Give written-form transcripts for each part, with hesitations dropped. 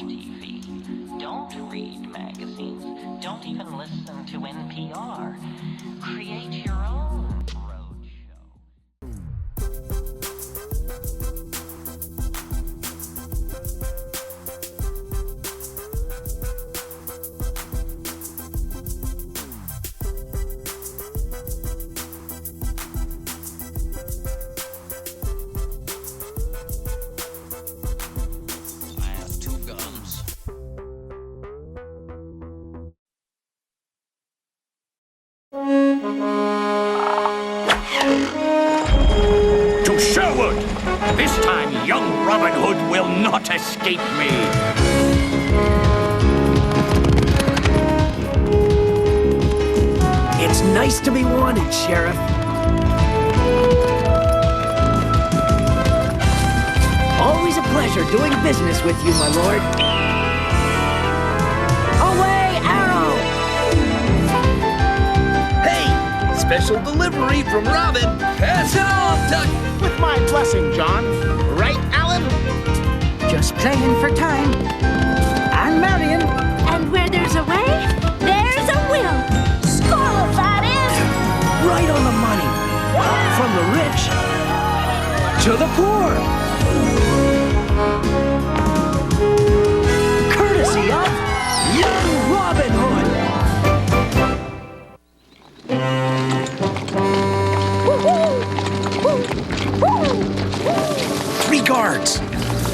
TV. Don't read magazines. Don't even listen to NPR. Create your own roadshow. To Sherwood! This time, young Robin Hood will not escape me! It's nice to be wanted, Sheriff. Always a pleasure doing business with you, my lord. Away, arrow! Hey! Special delivery from Robin. Pass it on, Tuck. With my blessing, John. Right, Alan? Just playing for time. And Marian. And where there's a way, there's a will. Score, that is! Right on the money. From the rich to the poor. Courtesy of young Robin Hood. 3 guards.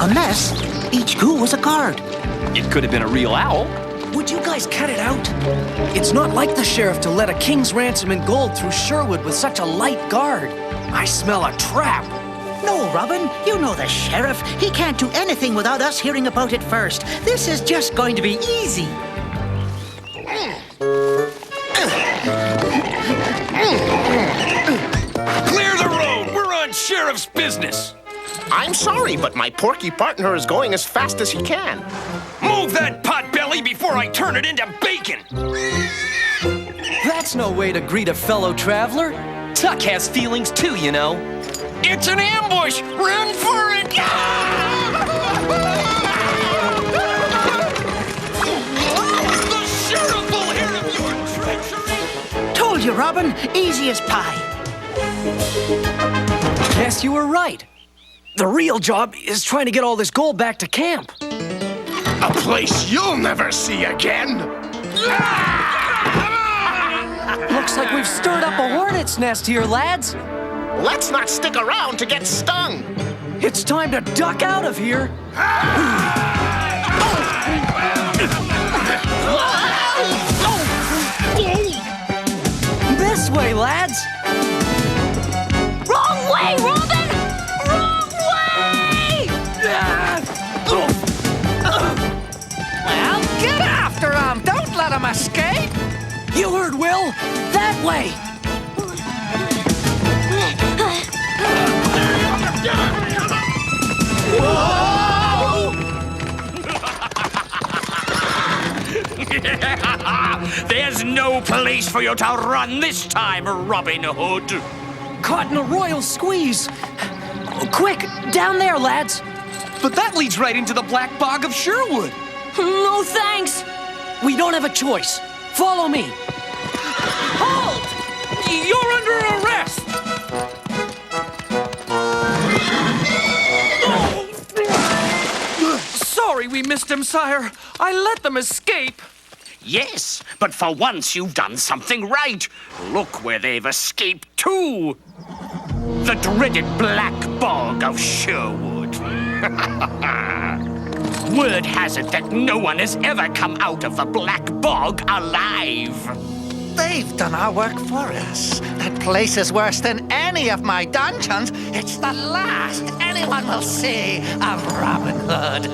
A mess. Each ghoul was a guard. It could have been a real owl. Would you guys cut it out? It's not like the sheriff to let a king's ransom in gold through Sherwood with such a light guard. I smell a trap. No, Robin, you know the sheriff. He can't do anything without us hearing about it first. This is just going to be easy. Clear the road! We're on sheriff's business! I'm sorry, but my porky partner is going as fast as he can. Move that potbelly before I turn it into bacon! That's no way to greet a fellow traveler. Tuck has feelings too, you know. It's an ambush! Run for it! The sheriff will hear of your treachery! Told you, Robin. Easy as pie. Guess you were right. The real job is trying to get all this gold back to camp. A place you'll never see again. Looks like we've stirred up a hornet's nest here, lads. Let's not stick around to get stung. It's time to duck out of here. This way, lads. Wrong way, Robin! Wrong way! Well, get after him! Don't let him escape! You heard Will! That way! There's no place for you to run this time, Robin Hood! Caught in a royal squeeze! Quick, down there, lads! But that leads right into the Black Bog of Sherwood. No thanks! We don't have a choice. Follow me. Halt! You're under arrest! Sorry we missed him, sire. I let them escape. Yes, but for once you've done something right. Look where they've escaped to. The dreaded Black Bog of Sherwood. Word has it that no one has ever come out of the Black Bog alive. They've done our work for us. That place is worse than any of my dungeons. It's the last anyone will see of Robin Hood.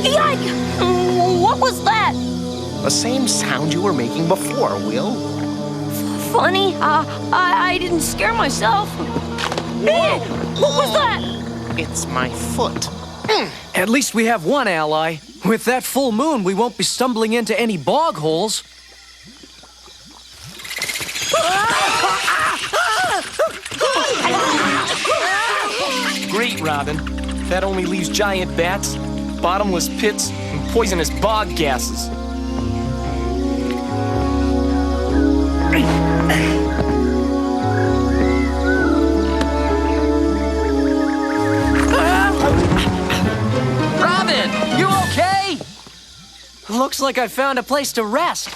Yike! What was that? The same sound you were making before, Will. Funny, I didn't scare myself. What was that? It's my foot. At least we have one ally. With that full moon, we won't be stumbling into any bog holes. Great, Robin. That only leaves giant bats, bottomless pits, and poisonous bog gases. Robin, you okay? Looks like I found a place to rest.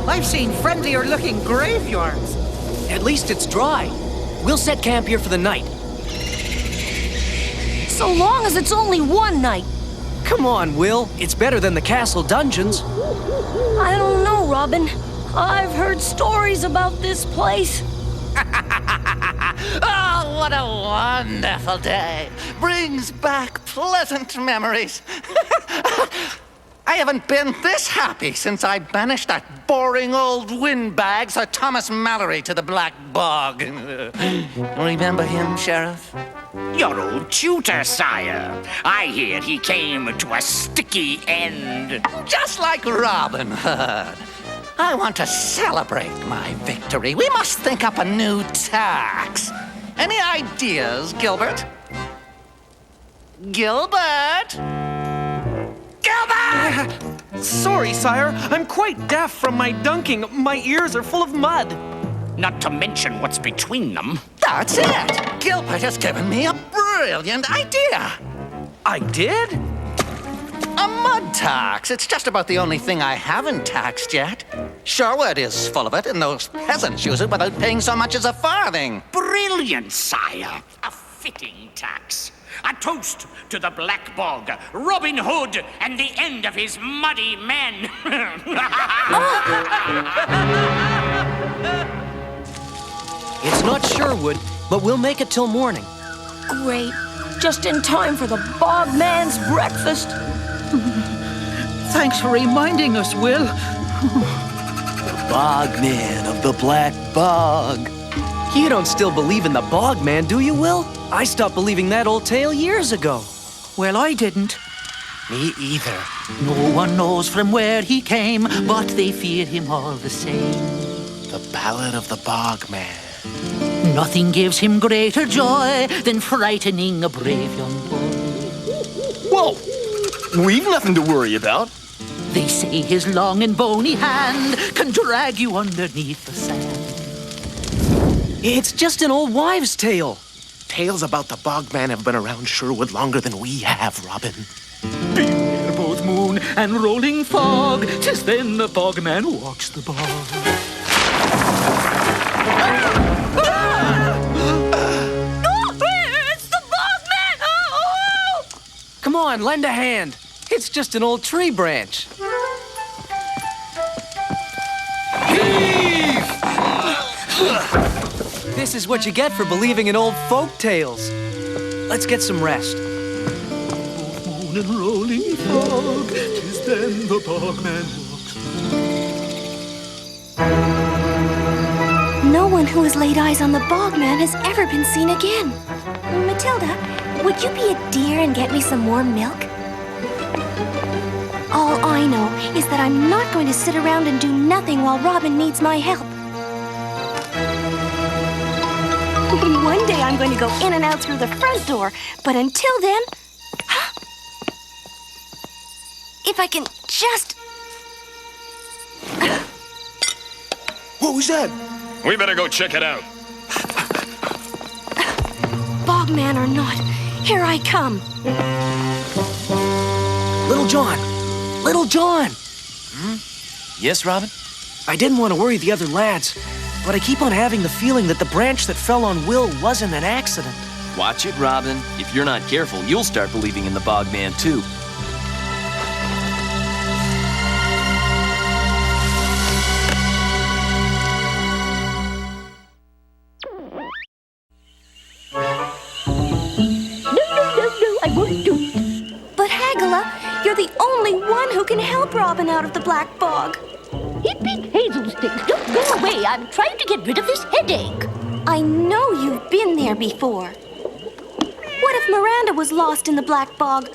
I've seen friendlier-looking graveyards. At least it's dry. We'll set camp here for the night. So long as it's only one night. Come on, Will. It's better than the castle dungeons. I don't know, Robin. I've heard stories about this place. Oh, what a wonderful day. Brings back pleasant memories. I haven't been this happy since I banished that boring old windbag, Sir Thomas Mallory, to the Black Bog. Remember him, Sheriff? Your old tutor, sire. I hear he came to a sticky end. Just like Robin Hood. I want to celebrate my victory. We must think up a new tax. Any ideas, Gilbert? Gilbert? Gilbert! Sorry, sire. I'm quite deaf from my dunking. My ears are full of mud. Not to mention what's between them. That's it! Gilbert has given me a brilliant idea. I did? A mud tax. It's just about the only thing I haven't taxed yet. Sherwood is full of it, and those peasants use it without paying so much as a farthing. Brilliant, sire. A fitting tax. A toast to the Black Bog, Robin Hood, and the end of his muddy men. It's not Sherwood, but we'll make it till morning. Great. Just in time for the Bog Man's breakfast. Thanks for reminding us, Will. Bog Man of the Black Bog. You don't still believe in the Bog Man, do you, Will? I stopped believing that old tale years ago. Well, I didn't. Me either. No one knows from where he came, but they fear him all the same. The Ballad of the Bog Man. Nothing gives him greater joy than frightening a brave young boy. Whoa! We've nothing to worry about. They say his long and bony hand can drag you underneath the sand. It's just an old wives' tale. Tales about the Bog Man have been around Sherwood longer than we have, Robin. Beware both moon and rolling fog, 'tis then the Bog Man walks the bog. It's the Bog Man! Oh! Come on, lend a hand. It's just an old tree branch. This is what you get for believing in old folk tales. Let's get some rest. Moon and rolling fog, 'tis then the Bog Man walks. No one who has laid eyes on the Bog Man has ever been seen again. Matilda, would you be a dear and get me some more milk? All I know is that I'm not going to sit around and do nothing while Robin needs my help. One day I'm going to go in and out through the front door, but until then... If I can just... What was that? We better go check it out. Bog Man or not, here I come. Little John! Little John! Yes, Robin? I didn't want to worry the other lads, but I keep on having the feeling that the branch that fell on Will wasn't an accident. Watch it, Robin. If you're not careful, you'll start believing in the Bog Man, too. No, I won't do it. But Hagala, you're the only one who can help Robin out of the Black Bog. Hippie Hazelstick, don't go away. I'm trying to get rid of this headache. I know you've been there before. What if Miranda was lost in the Black Bog?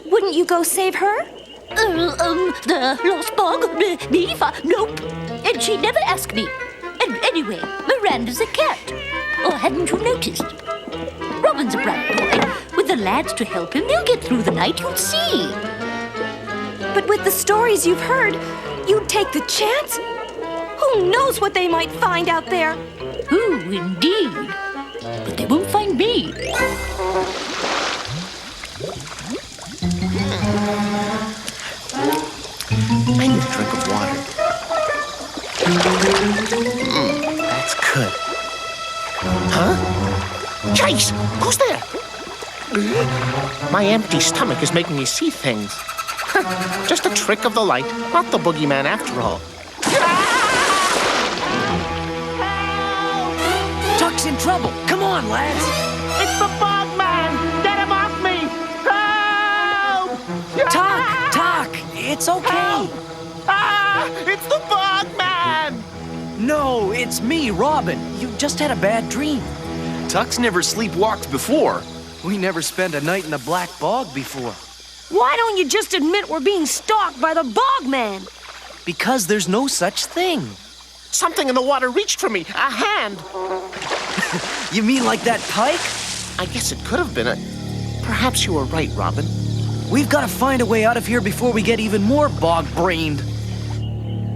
Wouldn't you go save her? The lost bog? Me? Nope. And she never asked me. Anyway, Miranda's a cat. Or hadn't you noticed? Robin's a bright boy. With the lads to help him, he'll get through the night, you'll see. But with the stories you've heard, you'd take the chance? Who knows what they might find out there? Who, indeed. But they won't find me. I need a drink of water. That's good. Huh? Chase! Who's there? My empty stomach is making me see things. Just a trick of the light, not the boogeyman after all. Tuck's in trouble. Come on, lads. It's the Bog Man! Get him off me! Help! Tuck, it's okay. It's the Bog Man! No, it's me, Robin. You just had a bad dream. Tuck's never sleepwalked before. We never spent a night in the Black Bog before. Why don't you just admit we're being stalked by the Bog Man? Because there's no such thing. Something in the water reached for me. A hand. You mean like that pike? I guess it could have been a... Perhaps you were right, Robin. We've got to find a way out of here before we get even more bog-brained.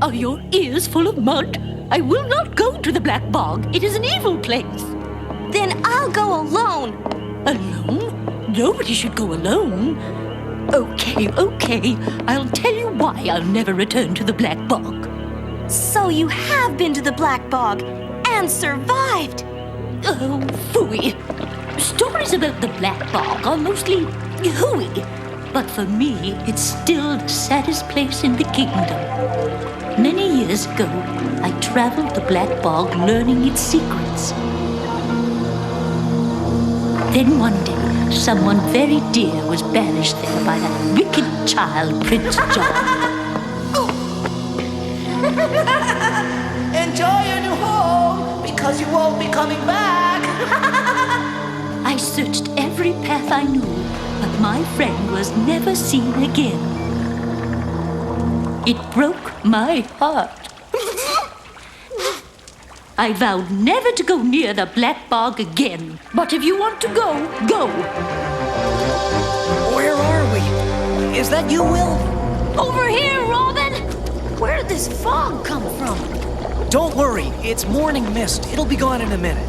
Are your ears full of mud? I will not go to the Black Bog. It is an evil place. Then I'll go alone. Alone? Nobody should go alone. Okay. I'll tell you why I'll never return to the Black Bog. So you have been to the Black Bog and survived. Oh, phooey. Stories about the Black Bog are mostly hooey. But for me, it's still the saddest place in the kingdom. Many years ago, I traveled the Black Bog learning its secrets. Then one day, someone very dear was banished there by that wicked child, Prince John. Enjoy your new home, because you won't be coming back. I searched every path I knew, but my friend was never seen again. It broke my heart. I vowed never to go near the Black Bog again. But if you want to go, go. Where are we? Is that you, Will? Over here, Robin! Where did this fog come from? Don't worry, it's morning mist. It'll be gone in a minute.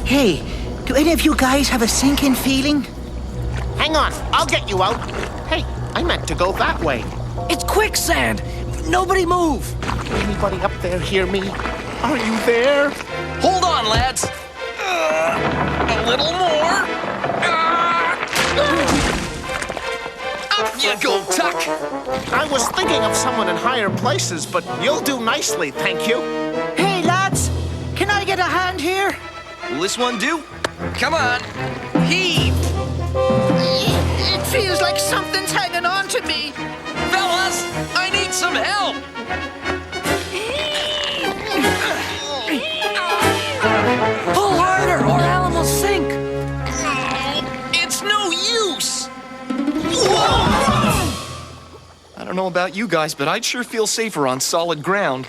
Hey, do any of you guys have a sinking feeling? Hang on, I'll get you out. Hey, I meant to go that way. It's quicksand! Nobody move! Anybody up there hear me? Are you there? Hold on, lads. A little more. Up you go, Tuck. I was thinking of someone in higher places, but you'll do nicely, thank you. Hey, lads, can I get a hand here? Will this one do? Come on. Heave. It feels like something's hanging on to me. Fellas, I need some help. Pull harder, or Alan will sink! It's no use! Whoa! I don't know about you guys, but I'd sure feel safer on solid ground.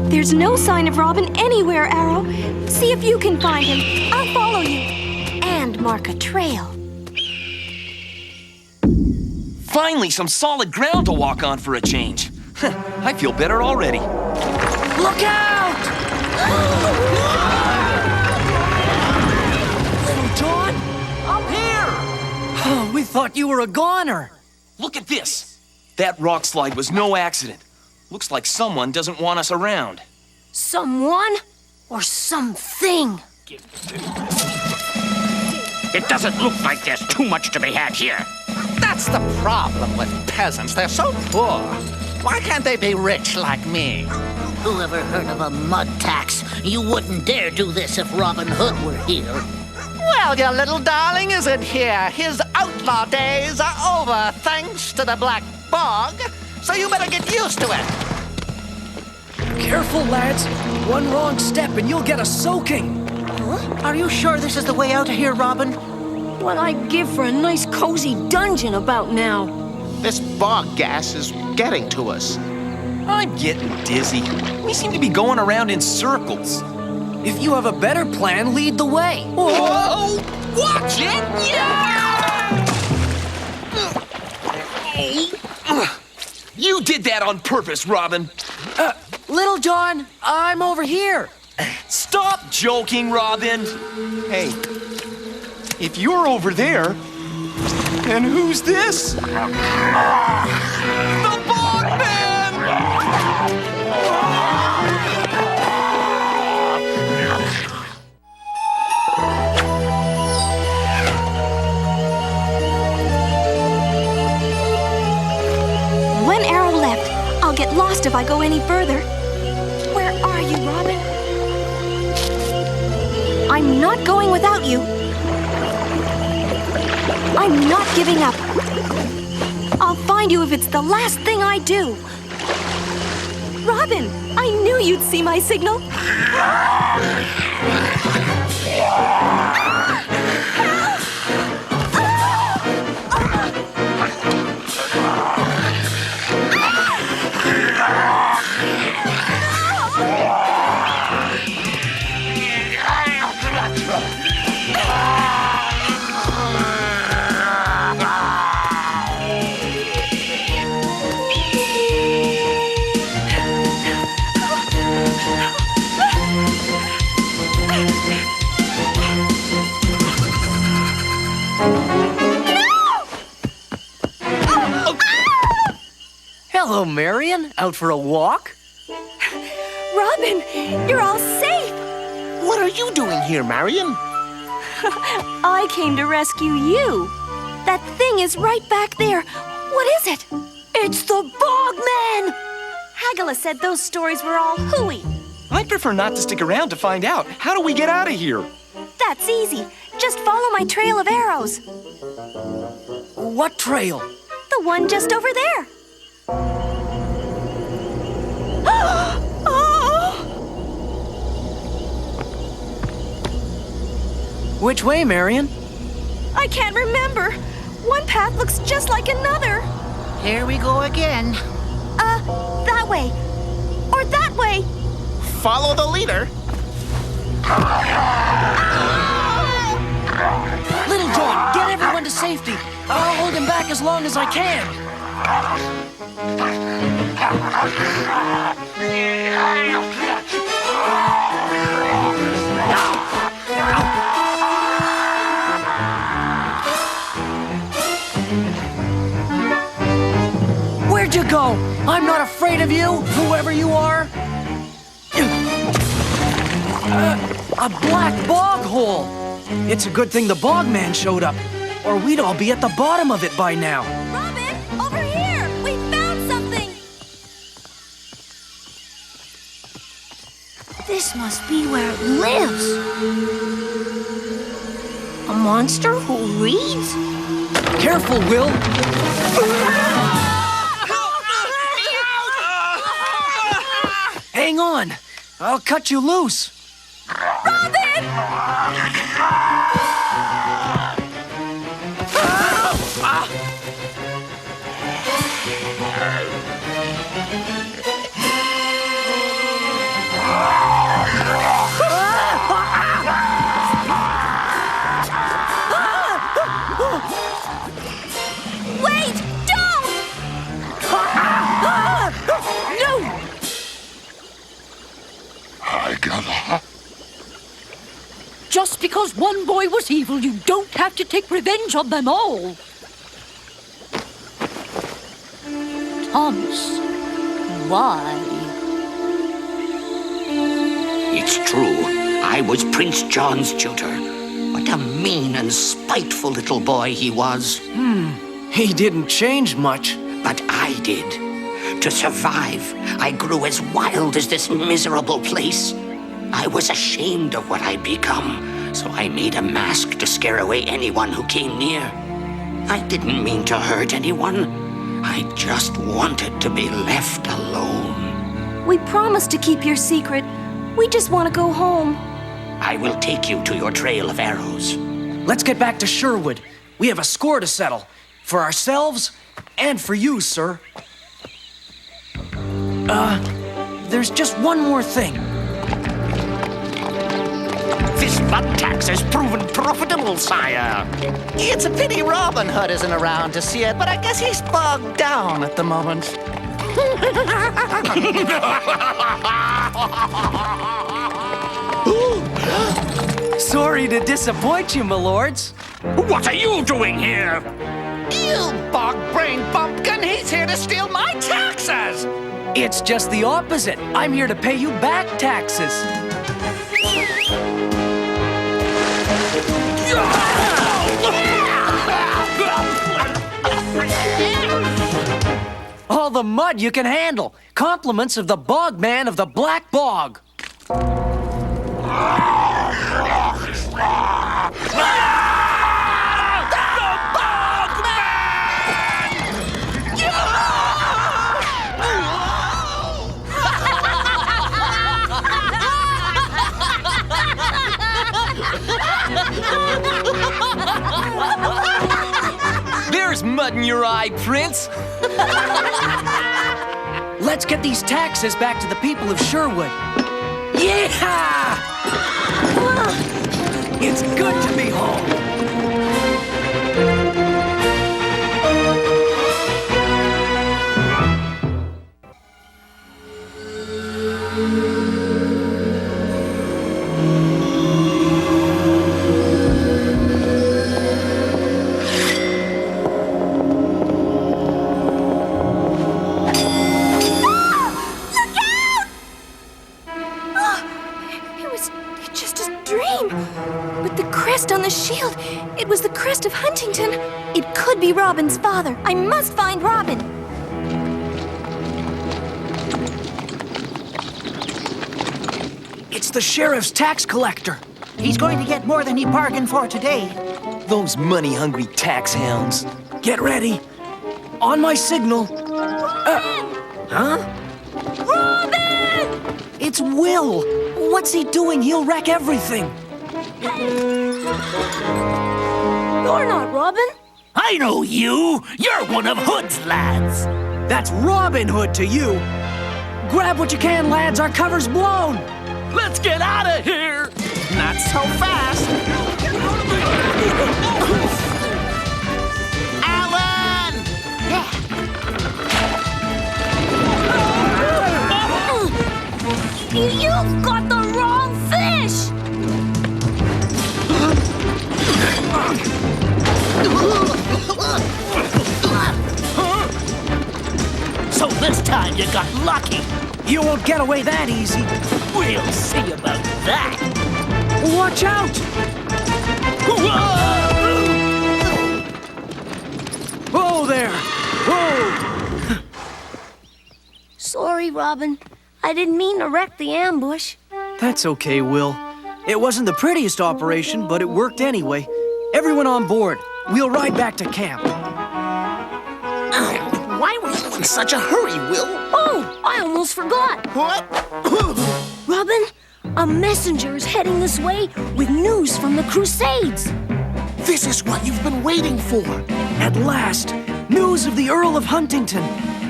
There's no sign of Robin anywhere, Arrow. See if you can find him. I'll follow you. And mark a trail. Finally, some solid ground to walk on for a change. I feel better already. Look out! Little John? Up here! Oh, we thought you were a goner. Look at this. That rock slide was no accident. Looks like someone doesn't want us around. Someone or something? It doesn't look like there's too much to be had here. That's the problem with peasants. They're so poor. Why can't they be rich like me? Whoever heard of a mud tax? You wouldn't dare do this if Robin Hood were here. Well, your little darling isn't here. His outlaw days are over, thanks to the Black Bog. So you better get used to it. Careful, lads. One wrong step and you'll get a soaking. Huh? Are you sure this is the way out of here, Robin? What I'd give for a nice cozy dungeon about now. This bog gas is getting to us. I'm getting dizzy. We seem to be going around in circles. If you have a better plan, lead the way. Whoa! Watch it! Yeah! You did that on purpose, Robin. Little John, I'm over here. Stop joking, Robin. Hey, if you're over there, then who's this? The Bog Man! When Arrow left, I'll get lost if I go any further. Where are you, Robin? I'm not going without you. I'm not giving up. I'll find you if it's the last thing I do. Robin, I knew you'd see my signal. Hello, Marian. Out for a walk? Robin, you're all safe. What are you doing here, Marian? I came to rescue you. That thing is right back there. What is it? It's the Bog Man! Hagala said those stories were all hooey. I'd prefer not to stick around to find out. How do we get out of here? That's easy. Just follow my trail of arrows. What trail? The one just over there. Which way, Marian? I can't remember. One path looks just like another. Here we go again. That way. Or that way. Follow the leader. Little John, get everyone to safety. I'll hold him back as long as I can. Where'd you go? I'm not afraid of you, whoever you are. A black bog hole. It's a good thing the Bog Man showed up, or we'd all be at the bottom of it by now. Robin, over here! We found something! This must be where it lives. A monster who reads? Careful, Will. Hang on. I'll cut you loose. Robin! Wait! Don't! No! Hagala. Just because one boy was evil, you don't have to take revenge on them all. Thomas, why? It's true. I was Prince John's tutor. What a mean and spiteful little boy he was. He didn't change much. But I did. To survive, I grew as wild as this miserable place. I was ashamed of what I'd become, so I made a mask to scare away anyone who came near. I didn't mean to hurt anyone. I just wanted to be left alone. We promised to keep your secret. We just want to go home. I will take you to your trail of arrows. Let's get back to Sherwood. We have a score to settle. For ourselves and for you, sir. There's just one more thing. This blood tax has proven profitable, sire. It's a pity Robin Hood isn't around to see it, but I guess he's bogged down at the moment. Sorry to disappoint you, my lords. What are you doing here? You bog-brain bumpkin! He's here to steal my taxes! It's just the opposite. I'm here to pay you back taxes. All the mud you can handle. Compliments of the Bog Man of the Black Bog. There's mud in your eye, Prince. Let's get these taxes back to the people of Sherwood. Yeah! It's good to be home. On the shield. It was the crest of Huntington. It could be Robin's father. I must find Robin. It's the sheriff's tax collector. He's going to get more than he bargained for today. Those money-hungry tax hounds. Get ready. On my signal. Huh? Robin! It's Will. What's he doing? He'll wreck everything. You're not Robin. I know you. You're one of Hood's lads. That's Robin Hood to you. Grab what you can, lads. Our cover's blown. Let's get out of here. Not so fast. Alan! You've got the wrong fish! So this time you got lucky. You won't get away that easy. We'll see about that. Watch out! Whoa there! Whoa! Sorry, Robin. I didn't mean to wreck the ambush. That's okay, Will. It wasn't the prettiest operation, but it worked anyway. Everyone on board. We'll ride back to camp. Why were you in such a hurry, Will? Oh, I almost forgot. What? Robin, a messenger is heading this way with news from the Crusades. This is what you've been waiting for. At last, news of the Earl of Huntington,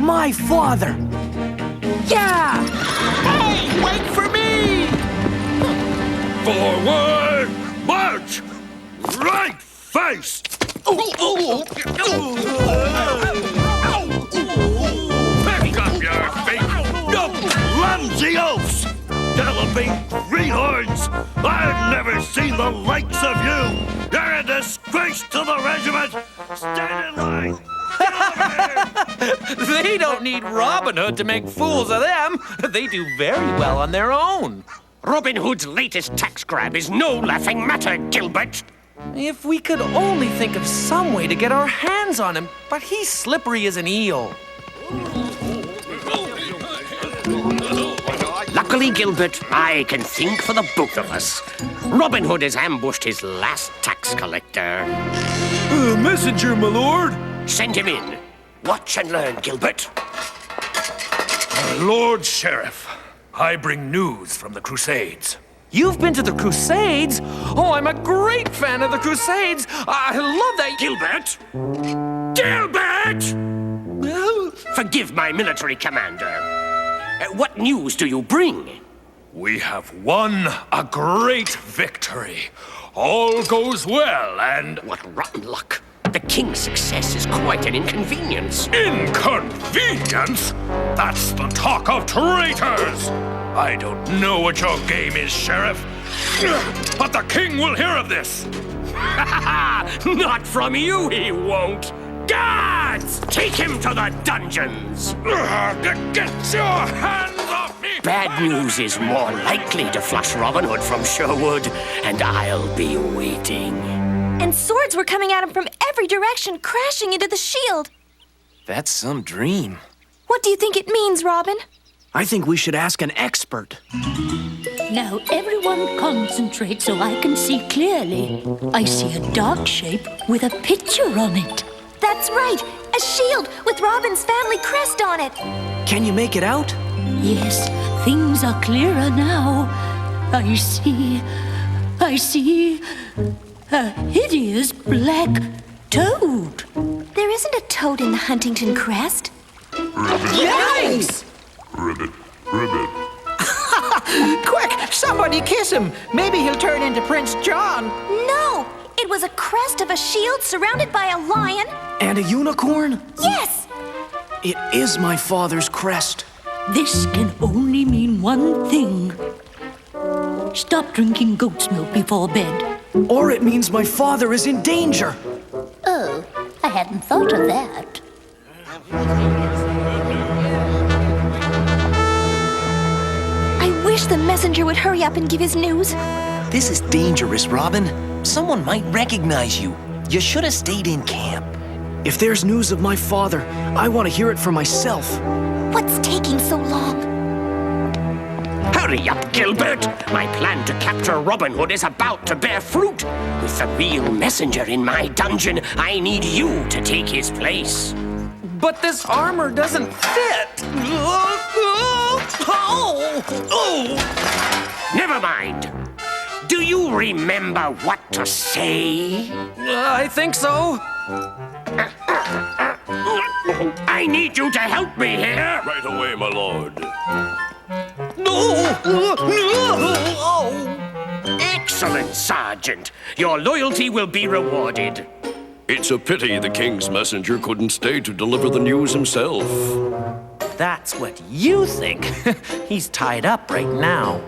my father. Yeah! Hey, wait for me! Forward! March! Right face! Pick up your feet! You clumsy oafs! Galloping greenhorns! I've never seen the likes of you! You're a disgrace to the regiment! Stand in line! They don't need Robin Hood to make fools of them. They do very well on their own. Robin Hood's latest tax grab is no laughing matter, Gilbert. If we could only think of some way to get our hands on him, but he's slippery as an eel. Luckily, Gilbert, I can think for the both of us. Robin Hood has ambushed his last tax collector. Messenger, my lord! Send him in. Watch and learn, Gilbert. Lord Sheriff, I bring news from the Crusades. You've been to the Crusades? Oh, I'm a great fan of the Crusades. I love that... Gilbert! Gilbert! Forgive my military commander. What news do you bring? We have won a great victory. All goes well, and... What rotten luck. The king's success is quite an inconvenience. Inconvenience? That's the talk of traitors! I don't know what your game is, Sheriff, but the king will hear of this! Not from you, he won't! Guards! Take him to the dungeons! Get your hands off me! Bad news is more likely to flush Robin Hood from Sherwood, and I'll be waiting. And swords were coming at him from every direction, crashing into the shield. That's some dream. What do you think it means, Robin? I think we should ask an expert. Now everyone concentrate so I can see clearly. I see a dark shape with a picture on it. That's right! A shield with Robin's family crest on it! Can you make it out? Yes, things are clearer now. I see a hideous black toad. There isn't a toad in the Huntington crest. Yikes! Ribbit. Quick, somebody kiss him. Maybe he'll turn into Prince John. No! It was a crest of a shield surrounded by a lion. And a unicorn? Yes! It is my father's crest. This can only mean one thing. Stop drinking goat's milk before bed. Or it means my father is in danger. Oh, I hadn't thought of that. I wish the messenger would hurry up and give his news. This is dangerous, Robin. Someone might recognize you. You should have stayed in camp. If there's news of my father, I want to hear it for myself. What's taking so long? Hurry up, Gilbert! My plan to capture Robin Hood is about to bear fruit. With the real messenger in my dungeon, I need you to take his place. But this armor doesn't fit. Never mind. Do you remember what to say? I think so. I need you to help me here. Right away, my lord. Excellent, Sergeant. Your loyalty will be rewarded. It's a pity the king's messenger couldn't stay to deliver the news himself. That's what you think. He's tied up right now.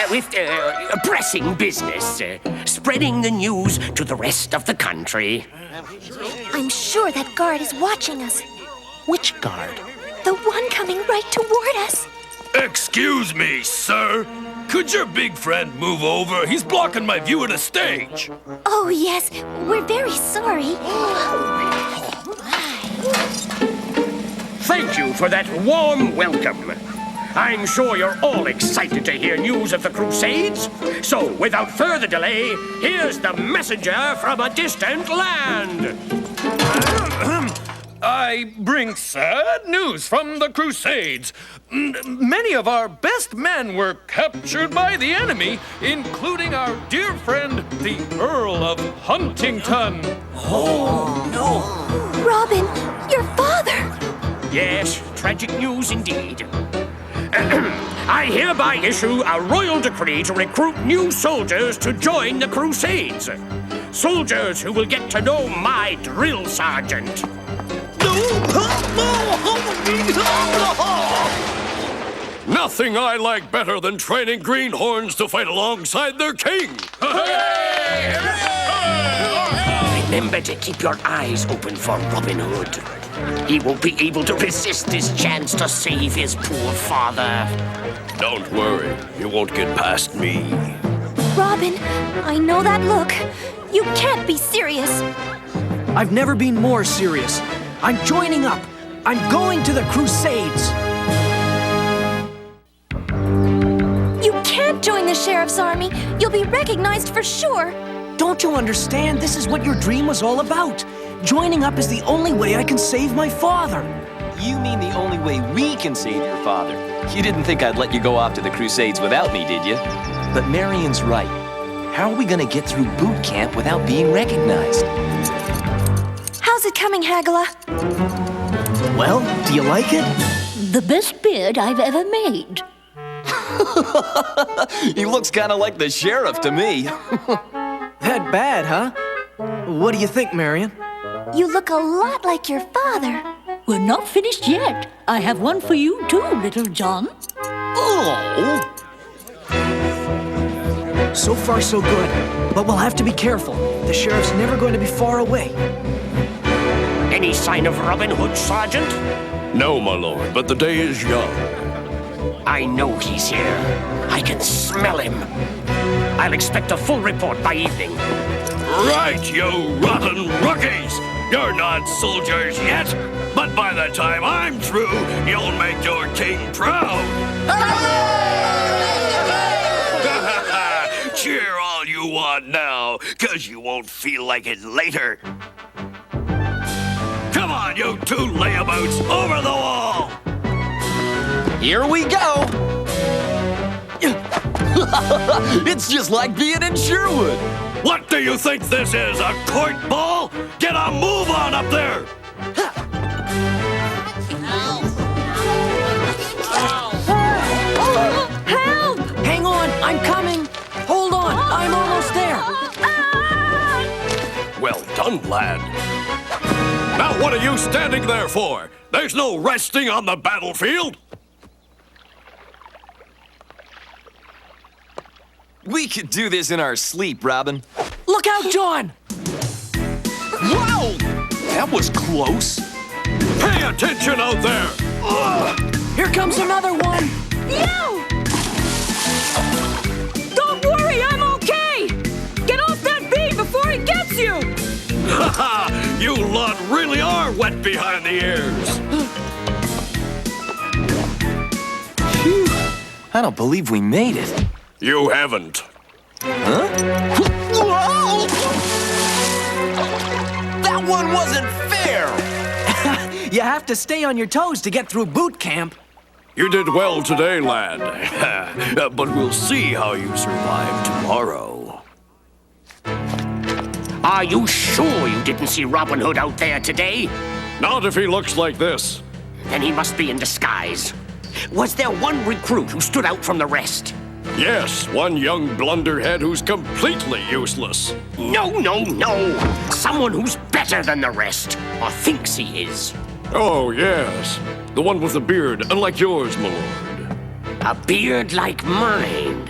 With pressing business, spreading the news to the rest of the country. I'm sure that guard is watching us. Which guard? The one coming right toward us. Excuse me, sir. Could your big friend move over? He's blocking my view of the stage. Oh, yes. We're very sorry. Thank you for that warm welcome. I'm sure you're all excited to hear news of the Crusades. So, without further delay, here's the messenger from a distant land. I bring sad news from the Crusades. Many of our best men were captured by the enemy, including our dear friend, the Earl of Huntington. Oh, no. Robin, your father. Yes, tragic news indeed. I hereby issue a royal decree to recruit new soldiers to join the Crusades. Soldiers who will get to know my drill sergeant. Nothing I like better than training greenhorns to fight alongside their king. Remember to keep your eyes open for Robin Hood. He won't be able to resist this chance to save his poor father. Don't worry, you won't get past me. Robin, I know that look. You can't be serious. I've never been more serious. I'm joining up. I'm going to the Crusades. You can't join the Sheriff's army. You'll be recognized for sure. Don't you understand? This is what your dream was all about. Joining up is the only way I can save my father. You mean the only way we can save your father? You didn't think I'd let you go off to the Crusades without me, did you? But Marian's right. How are we gonna get through boot camp without being recognized? it coming, Hagala? Well, do you like it? The best beard I've ever made. He looks kind of like the sheriff to me. That bad, huh? What do you think, Marian? You look a lot like your father. We're not finished yet. I have one for you too, Little John. Oh! So far, so good. But we'll have to be careful. The sheriff's never going to be far away. Any sign of Robin Hood, Sergeant? No, my lord, but the day is young. I know he's here. I can smell him. I'll expect a full report by evening. Right, you rotten rookies! You're not soldiers yet, but by the time I'm through, you'll make your king proud. Cheer all you want now, 'cause you won't feel like it later. Come on, you two layabouts, over the wall! Here we go! It's just like being in Sherwood. What do you think this is, a court ball? Get a move on up there! Help! Hang on, I'm coming. Hold on, I'm almost there. Well done, lad. Now what are you standing there for? There's no resting on the battlefield. We could do this in our sleep, Robin. Look out, John! Wow! That was close. Pay attention out there! Here comes another one! No! Don't worry, I'm okay! Get off that beam before it gets you! Ha ha! You lot really are wet behind the ears! Phew. I don't believe we made it. You haven't. Huh? Whoa! That one wasn't fair! You have to stay on your toes to get through boot camp. You did well today, lad. But we'll see how you survive tomorrow. Are you sure you didn't see Robin Hood out there today? Not if he looks like this. Then he must be in disguise. Was there one recruit who stood out from the rest? Yes, one young blunderhead who's completely useless. No! Someone who's better than the rest, or thinks he is. Oh, yes. The one with the beard, unlike yours, my lord. A beard like mine.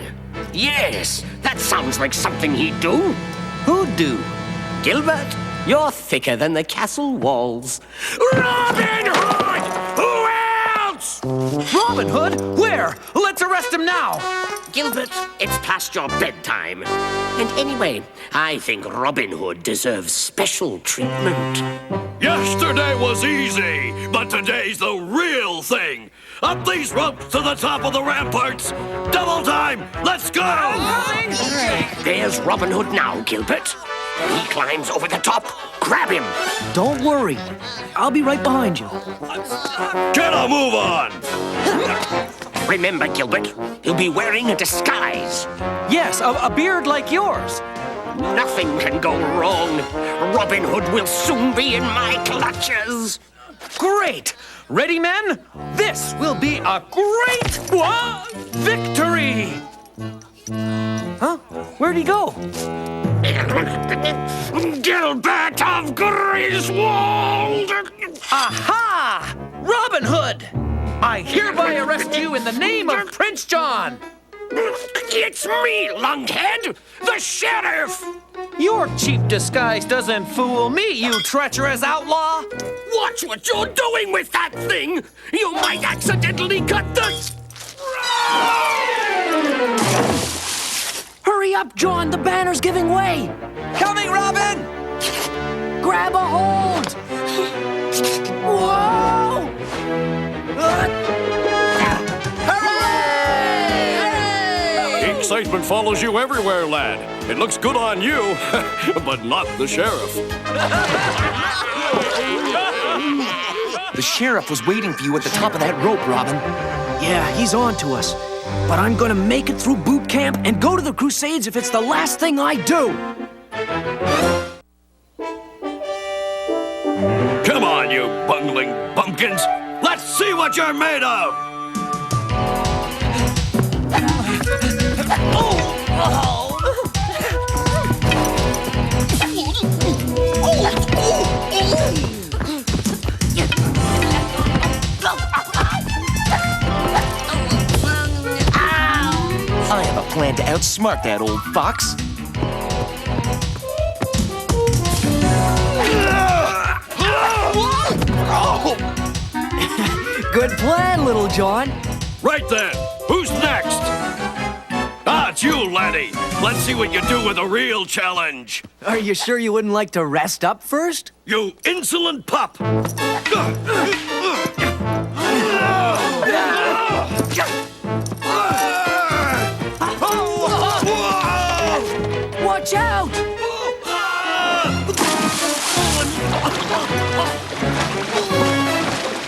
Yes, that sounds like something he'd do. Who'd do? Gilbert, you're thicker than the castle walls. Robin Hood! Who else? Robin Hood? Where? Let's arrest him now! Gilbert, it's past your bedtime. And anyway, I think Robin Hood deserves special treatment. Yesterday was easy, but today's the real thing. Up these ropes to the top of the ramparts. Double time, let's go! There's Robin Hood now, Gilbert. He climbs over the top. Grab him. Don't worry. I'll be right behind you. Get a move on! Remember, Gilbert, he'll be wearing a disguise. Yes, a beard like yours. Nothing can go wrong. Robin Hood will soon be in my clutches. Great! Ready, men? This will be a great victory! Huh? Where'd he go? Gilbert of Griswold! Aha! Robin Hood! I hereby arrest you in the name of Prince John! It's me, Lunghead, the sheriff! Your cheap disguise doesn't fool me, you treacherous outlaw! Watch what you're doing with that thing! You might accidentally cut the... Hurry up, John! The banner's giving way! Coming, Robin! Grab a hold! Whoa! The excitement follows you everywhere, lad. It looks good on you, but not the sheriff. The sheriff was waiting for you at the top of that rope, Robin. Yeah, he's on to us. But I'm gonna make it through boot camp and go to the Crusades if it's the last thing I do! on, you bungling bumpkins! Let's see what you're made of! I have a plan to outsmart that old fox. Good plan, Little John. Right then, who's next? Ah, it's you, laddie. Let's see what you do with a real challenge. Are you sure you wouldn't like to rest up first? You insolent pup! Watch out!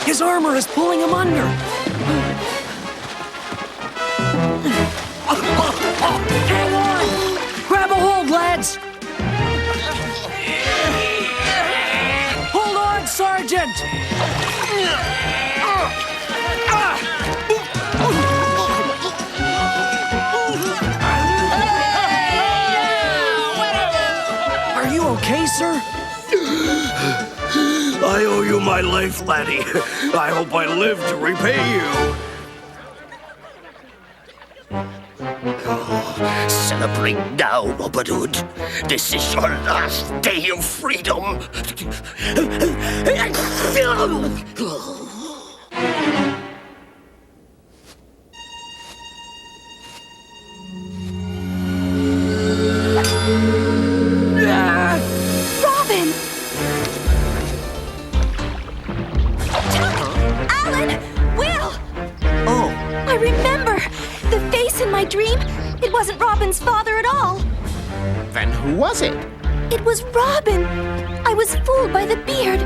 His armor is pulling him under. Hang on! Grab a hold, lads! Hold on, Sergeant! Are you okay, sir? I owe you my life, laddie. I hope I live to repay you. Celebrate now, Robin Hood. This is your last day of freedom. Robin! Alan! Will! Oh. I remember! The face in my dream, it wasn't Robin's father at all. Then who was it? It was Robin. I was fooled by the beard.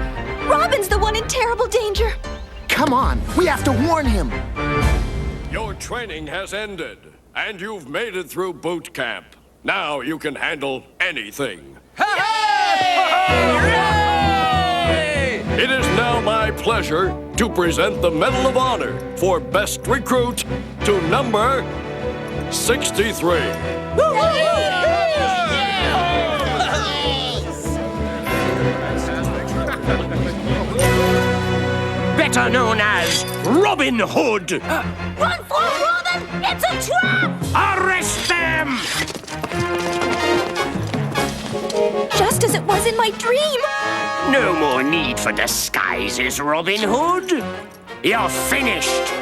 Robin's the one in terrible danger. Come on, we have to warn him. Your training has ended, and you've made it through boot camp. Now you can handle anything. It is now my pleasure to present the Medal of Honor for Best Recruit to number 63. Better known as Robin Hood. Run for it, Robin! It's a trap! Arrest them! Just as it was in my dream. No more need for disguises, Robin Hood. You're finished.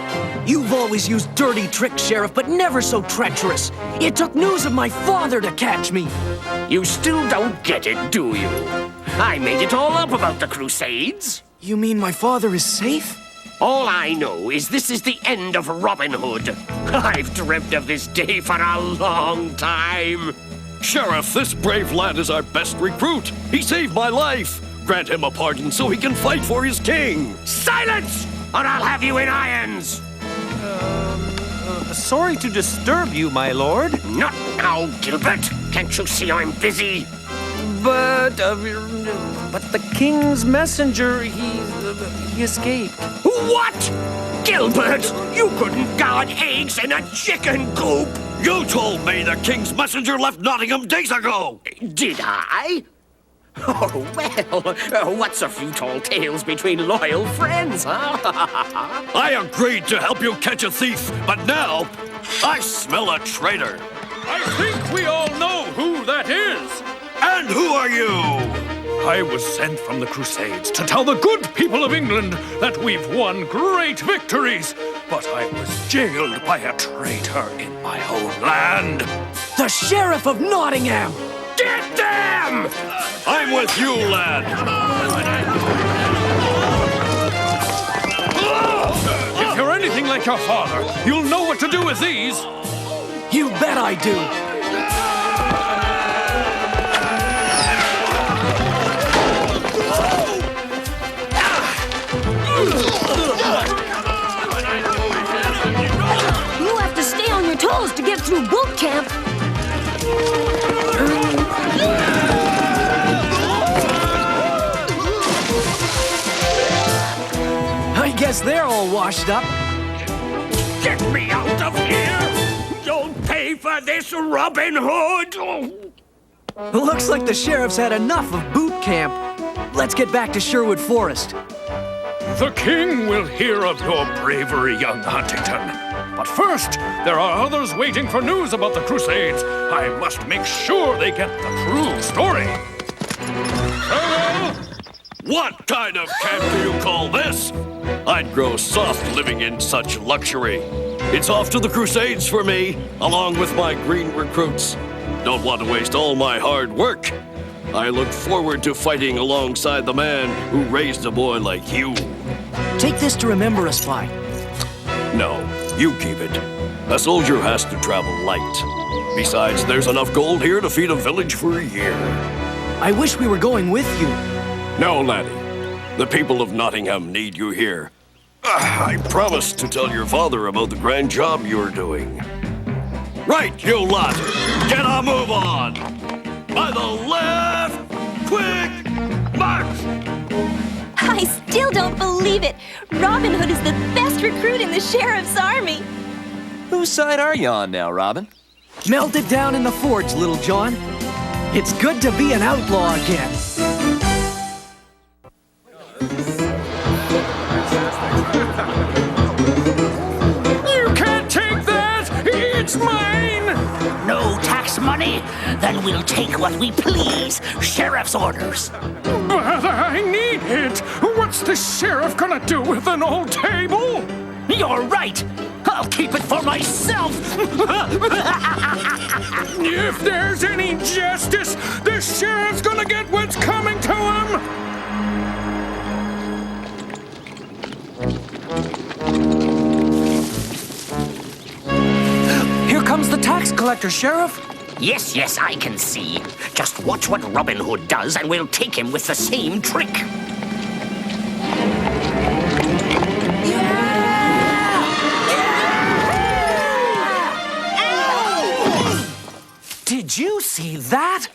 You've always used dirty tricks, Sheriff, but never so treacherous. It took news of my father to catch me. You still don't get it, do you? I made it all up about the Crusades. You mean my father is safe? All I know is this is the end of Robin Hood. I've dreamt of this day for a long time. Sheriff, this brave lad is our best recruit. He saved my life. Grant him a pardon so he can fight for his king. Silence, or I'll have you in irons. Sorry to disturb you, my lord. Not now, Gilbert. Can't you see I'm busy? But the king's messenger, he escaped. What? Gilbert, you couldn't guard eggs in a chicken coop. You told me the king's messenger left Nottingham days ago. Did I? Oh, well, what's a few tall tales between loyal friends, huh? I agreed to help you catch a thief, but now I smell a traitor. I think we all know who that is. And who are you? I was sent from the Crusades to tell the good people of England that we've won great victories, but I was jailed by a traitor in my own land. The Sheriff of Nottingham! Get them! I'm with you, lad. If you're anything like your father, you'll know what to do with these. You bet I do. You'll have to stay on your toes to get through boot camp. guess they're all washed up. Get me out of here! You'll pay for this, Robin Hood! Looks like the sheriff's had enough of boot camp. Let's get back to Sherwood Forest. The king will hear of your bravery, young Huntington. But first, there are others waiting for news about the Crusades. I must make sure they get the true story. Farewell! What kind of camp do you call this? I'd grow soft living in such luxury. It's off to the Crusades for me, along with my green recruits. Don't want to waste all my hard work. I look forward to fighting alongside the man who raised a boy like you. Take this to remember us by. No, you keep it. A soldier has to travel light. Besides, there's enough gold here to feed a village for a year. I wish we were going with you. No, laddie. The people of Nottingham need you here. I promised to tell your father about the grand job you're doing. Right, you lot! Get a move on! By the left! Quick! March! I still don't believe it. Robin Hood is the best recruit in the sheriff's army. Whose side are you on now, Robin? Melt it down in the forge, Little John. It's good to be an outlaw again. You can't take that! It's mine! No tax money? Then we'll take what we please. Sheriff's orders. But I need it! What's the sheriff gonna do with an old table? You're right. I'll keep it for myself. If there's any justice, the sheriff's gonna get what's coming to him! Here comes the tax collector, Sheriff. Yes, yes, I can see. Just watch what Robin Hood does and we'll take him with the same trick. Did you see that?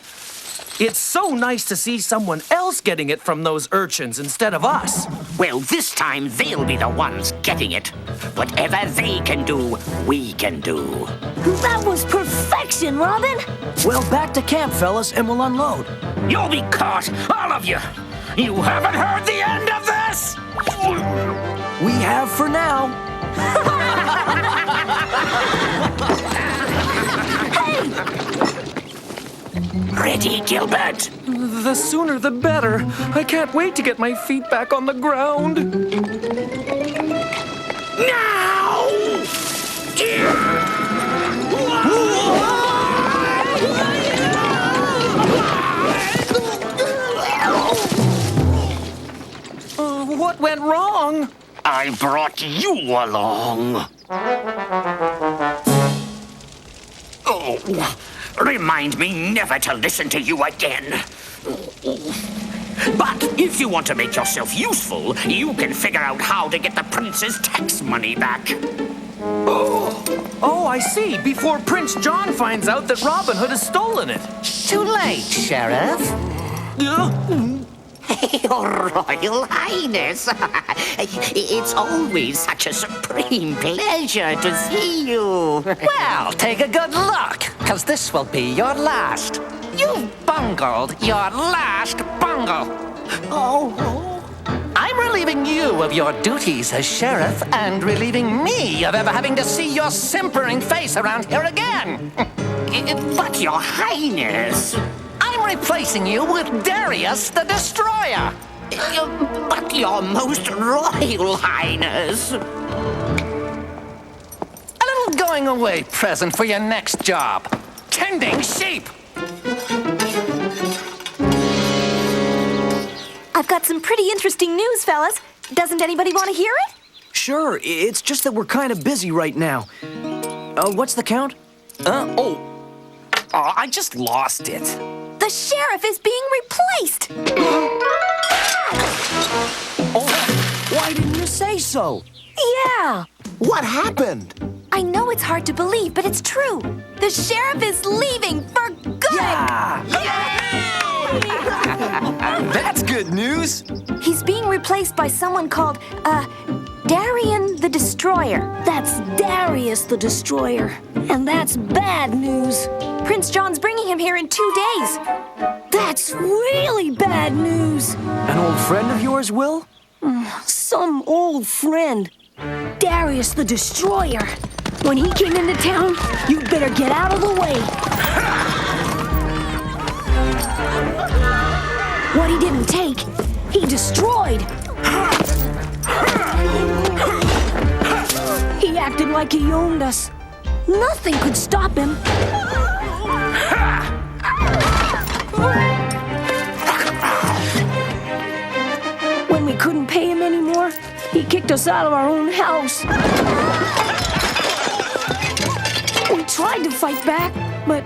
It's so nice to see someone else getting it from those urchins instead of us. Well, this time they'll be the ones getting it. Whatever they can do, we can do. That was perfection, Robin. Well, back to camp, fellas, and we'll unload. You'll be caught, all of you. You haven't heard the end of this? We have for now. Ready, Gilbert? The sooner the better. I can't wait to get my feet back on the ground. Now! What went wrong? I brought you along. Oh, remind me never to listen to you again. But if you want to make yourself useful, you can figure out how to get the prince's tax money back. Oh, I see. Before Prince John finds out that Robin Hood has stolen it. Too late, Sheriff. Your Royal Highness, it's always such a supreme pleasure to see you. Well, take a good look, because this will be your last. You've bungled your last bungle. Oh. I'm relieving you of your duties as sheriff and relieving me of ever having to see your simpering face around here again. But, Your Highness... I'm replacing you with Darius the Destroyer. But, Your Most Royal Highness... A little going away present for your next job. Tending sheep. I've got some pretty interesting news, fellas. Doesn't anybody want to hear it? Sure, it's just that we're kind of busy right now. What's the count? Oh, I just lost it. The sheriff is being replaced! Why didn't you say so? Yeah! What happened? I know it's hard to believe, but it's true. The sheriff is leaving for good! Yeah! That's good news. He's being replaced by someone called, Darius the Destroyer. That's Darius the Destroyer. And that's bad news. Prince John's bringing him here in 2 days. That's really bad news. An old friend of yours, Will? Some old friend. Darius the Destroyer. When he came into town, you'd better get out of the way. What he didn't take, he destroyed. He acted like he owned us. Nothing could stop him. When we couldn't pay him anymore, he kicked us out of our own house. We tried to fight back, but...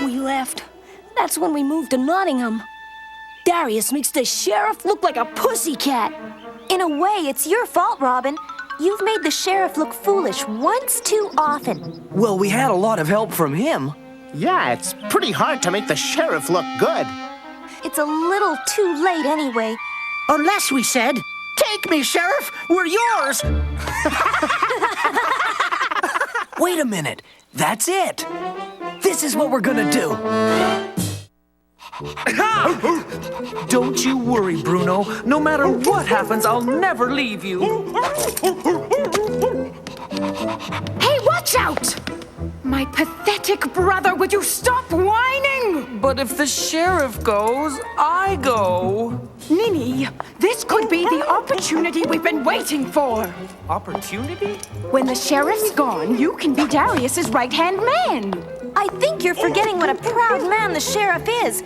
we left. That's when we moved to Nottingham. Darius makes the sheriff look like a pussycat. In a way, it's your fault, Robin. You've made the sheriff look foolish once too often. Well, we had a lot of help from him. Yeah, it's pretty hard to make the sheriff look good. It's a little too late anyway. Unless we said, "Take me, Sheriff, we're yours." Wait a minute. That's it. This is what we're gonna do. Don't you worry, Bruno. No matter what happens, I'll never leave you. Hey, watch out! My pathetic brother, would you stop whining? But if the sheriff goes, I go. Ninny, this could be the opportunity we've been waiting for. Opportunity? When the sheriff's gone, you can be Darius's right-hand man. I think you're forgetting what a proud man the sheriff is.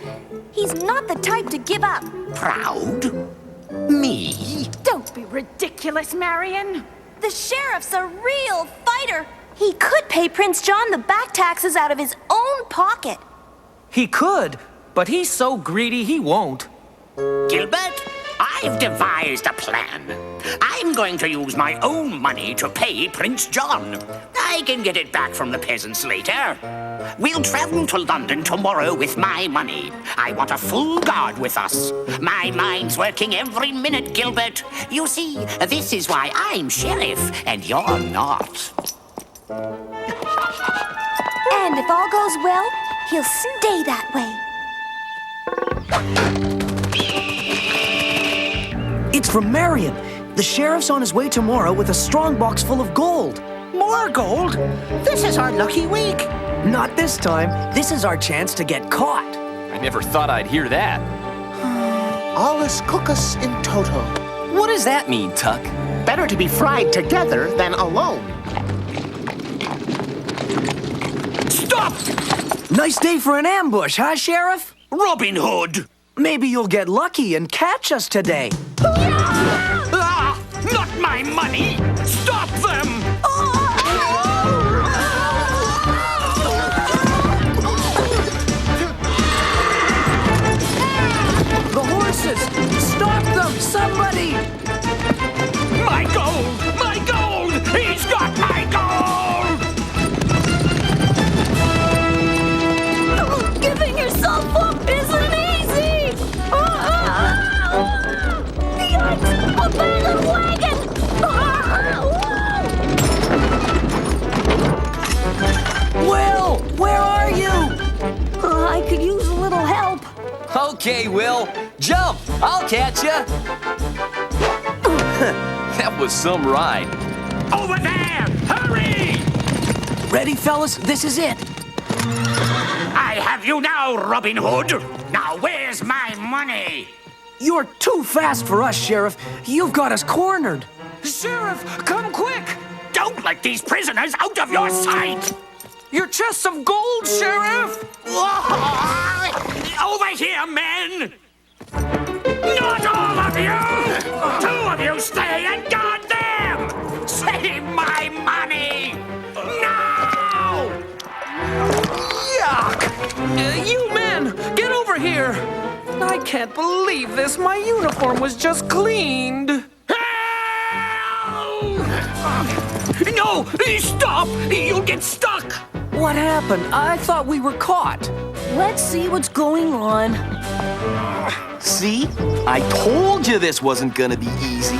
He's not the type to give up. Proud? Me? Don't be ridiculous, Marian. The sheriff's a real fighter. He could pay Prince John the back taxes out of his own pocket. He could, but he's so greedy he won't. Gilbert, I've devised a plan. I'm going to use my own money to pay Prince John. I can get it back from the peasants later. We'll travel to London tomorrow with my money. I want a full guard with us. My mind's working every minute, Gilbert. You see, this is why I'm sheriff and you're not. And if all goes well, he'll stay that way. It's from Marian. The sheriff's on his way tomorrow with a strong box full of gold. More gold? This is our lucky week. Not this time. This is our chance to get caught. I never thought I'd hear that. Allus cucus in toto. What does that mean, Tuck? Better to be fried together than alone. Stop! Nice day for an ambush, huh, Sheriff? Robin Hood! Maybe you'll get lucky and catch us today. Ah! Not my money! Stop them! The horses! Stop them, somebody! My gold! My gold! He's got my gold! Giving yourself up isn't easy! Yikes! Abandoned wagon! Will! Where are you? I could use a little help. Okay, Will. Jump! I'll catch ya! That was some ride. Over there! Hurry! Ready, fellas? This is it. I have you now, Robin Hood. Now where's my money? You're too fast for us, Sheriff. You've got us cornered. Sheriff, come quick! Don't let these prisoners out of your sight! Your chest of gold, Sheriff! Over here, men! Not all of you! 2 of you stay and guard them! Save my money! Now! Yuck! You men, get over here! I can't believe this. My uniform was just cleaned. No! Stop! You'll get stuck! What happened? I thought we were caught. Let's see what's going on. See? I told you this wasn't gonna be easy.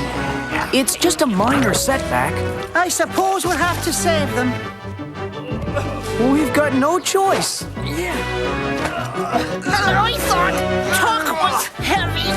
It's just a minor setback. I suppose we'll have to save them. We've got no choice. I thought Tuck was heavy.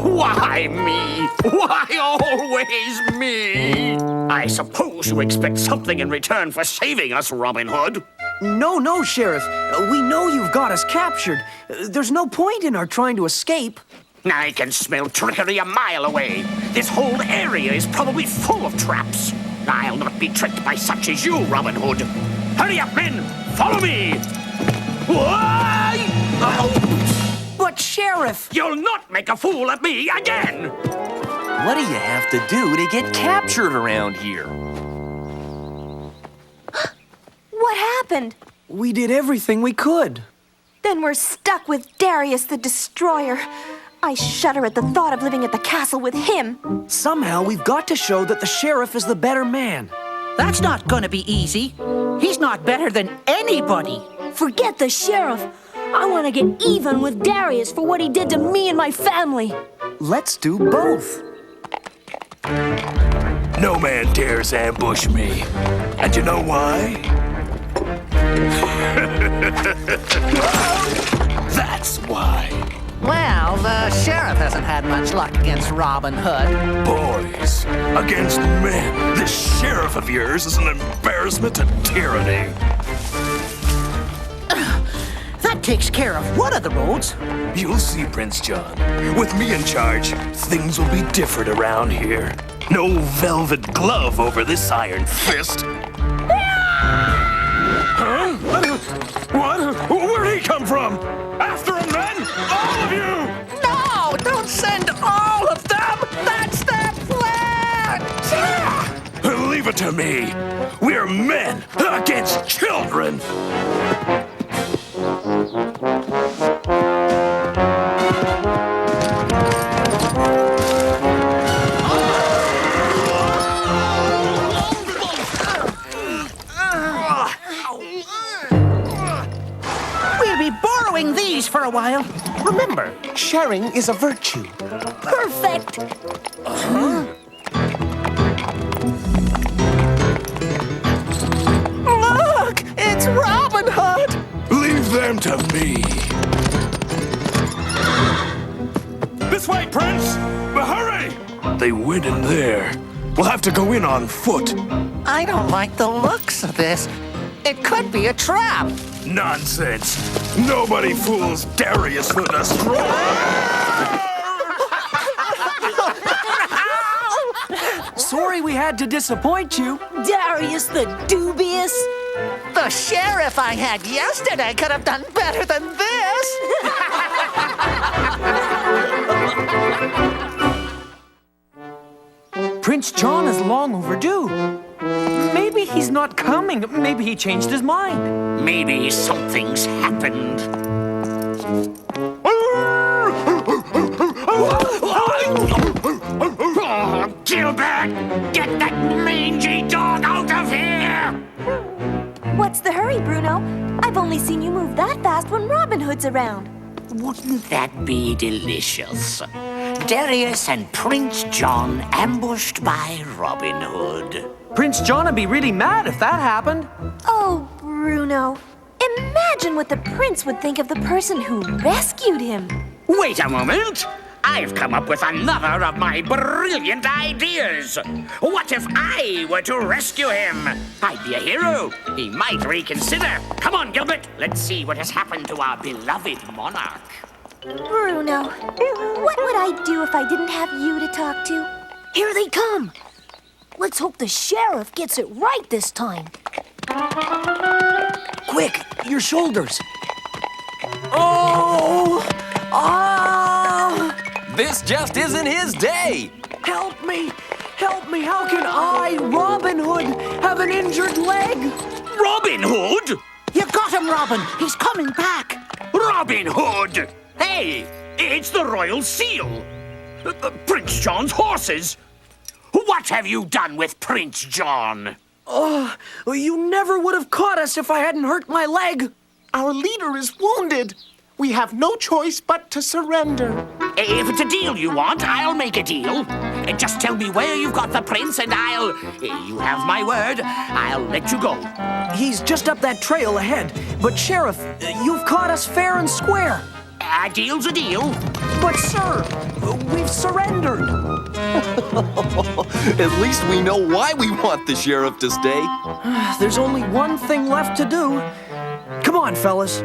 Why me? Why always me? I suppose you expect something in return for saving us, Robin Hood. No, Sheriff. We know you've got us captured. There's no point in our trying to escape. I can smell trickery a mile away. This whole area is probably full of traps. I'll not be tricked by such as you, Robin Hood. Hurry up, men! Follow me! Why? But, Sheriff! You'll not make a fool of me again! What do you have to do to get captured around here? What happened? We did everything we could. Then we're stuck with Darius the Destroyer. I shudder at the thought of living at the castle with him. Somehow we've got to show that the sheriff is the better man. That's not gonna be easy. He's not better than anybody. Forget the sheriff. I want to get even with Darius for what he did to me and my family. Let's do both. No man dares ambush me. And you know why? That's why. Well, the sheriff hasn't had much luck against Robin Hood. Boys, against men, this sheriff of yours is an embarrassment to tyranny. That takes care of one of the roads. You'll see, Prince John. With me in charge, things will be different around here. No velvet glove over this iron fist. Huh? What? Where'd he come from? After him, men! All of you! No! Don't send all of them! That's their plan! Leave it to me. We're men against children. We'll be borrowing these for a while. Remember, sharing is a virtue. Perfect. Look! It's Robin Hood! Leave them to me. This way, Prince! But hurry! They went in there. We'll have to go in on foot. I don't like the looks of this. It could be a trap. Nonsense. Nobody fools Darius the Destroyer. Sorry we had to disappoint you. Darius the dubious. The sheriff I had yesterday could have done better than this. Prince John is long overdue. Maybe he's not coming. Maybe he changed his mind. Maybe something's happened. Oh, Gilbert! Get that mangy dog out of here! What's the hurry, Bruno? I've only seen you move that fast when Robin Hood's around. Wouldn't that be delicious? Darius and Prince John ambushed by Robin Hood. Prince John would be really mad if that happened. Oh, Bruno. Imagine what the prince would think of the person who rescued him. Wait a moment! I've come up with another of my brilliant ideas. What if I were to rescue him? I'd be a hero. He might reconsider. Come on, Gilbert. Let's see what has happened to our beloved monarch. Bruno, what would I do if I didn't have you to talk to? Here they come. Let's hope the sheriff gets it right this time. Quick, your shoulders. Oh! Ah! This just isn't his day. Help me! Help me! How can I, Robin Hood, have an injured leg? Robin Hood? You got him, Robin. He's coming back. Robin Hood! Hey, It's the royal seal. Prince John's horses. What have you done with Prince John? Oh, you never would have caught us if I hadn't hurt my leg. Our leader is wounded. We have no choice but to surrender. If it's a deal you want, I'll make a deal. Just tell me where you've got the prince and I'll... You have my word. I'll let you go. He's just up that trail ahead. But Sheriff, you've caught us fair and square. A deal's a deal. But sir, we've surrendered. At least we know why we want the sheriff to stay. There's only one thing left to do. Come on, fellas.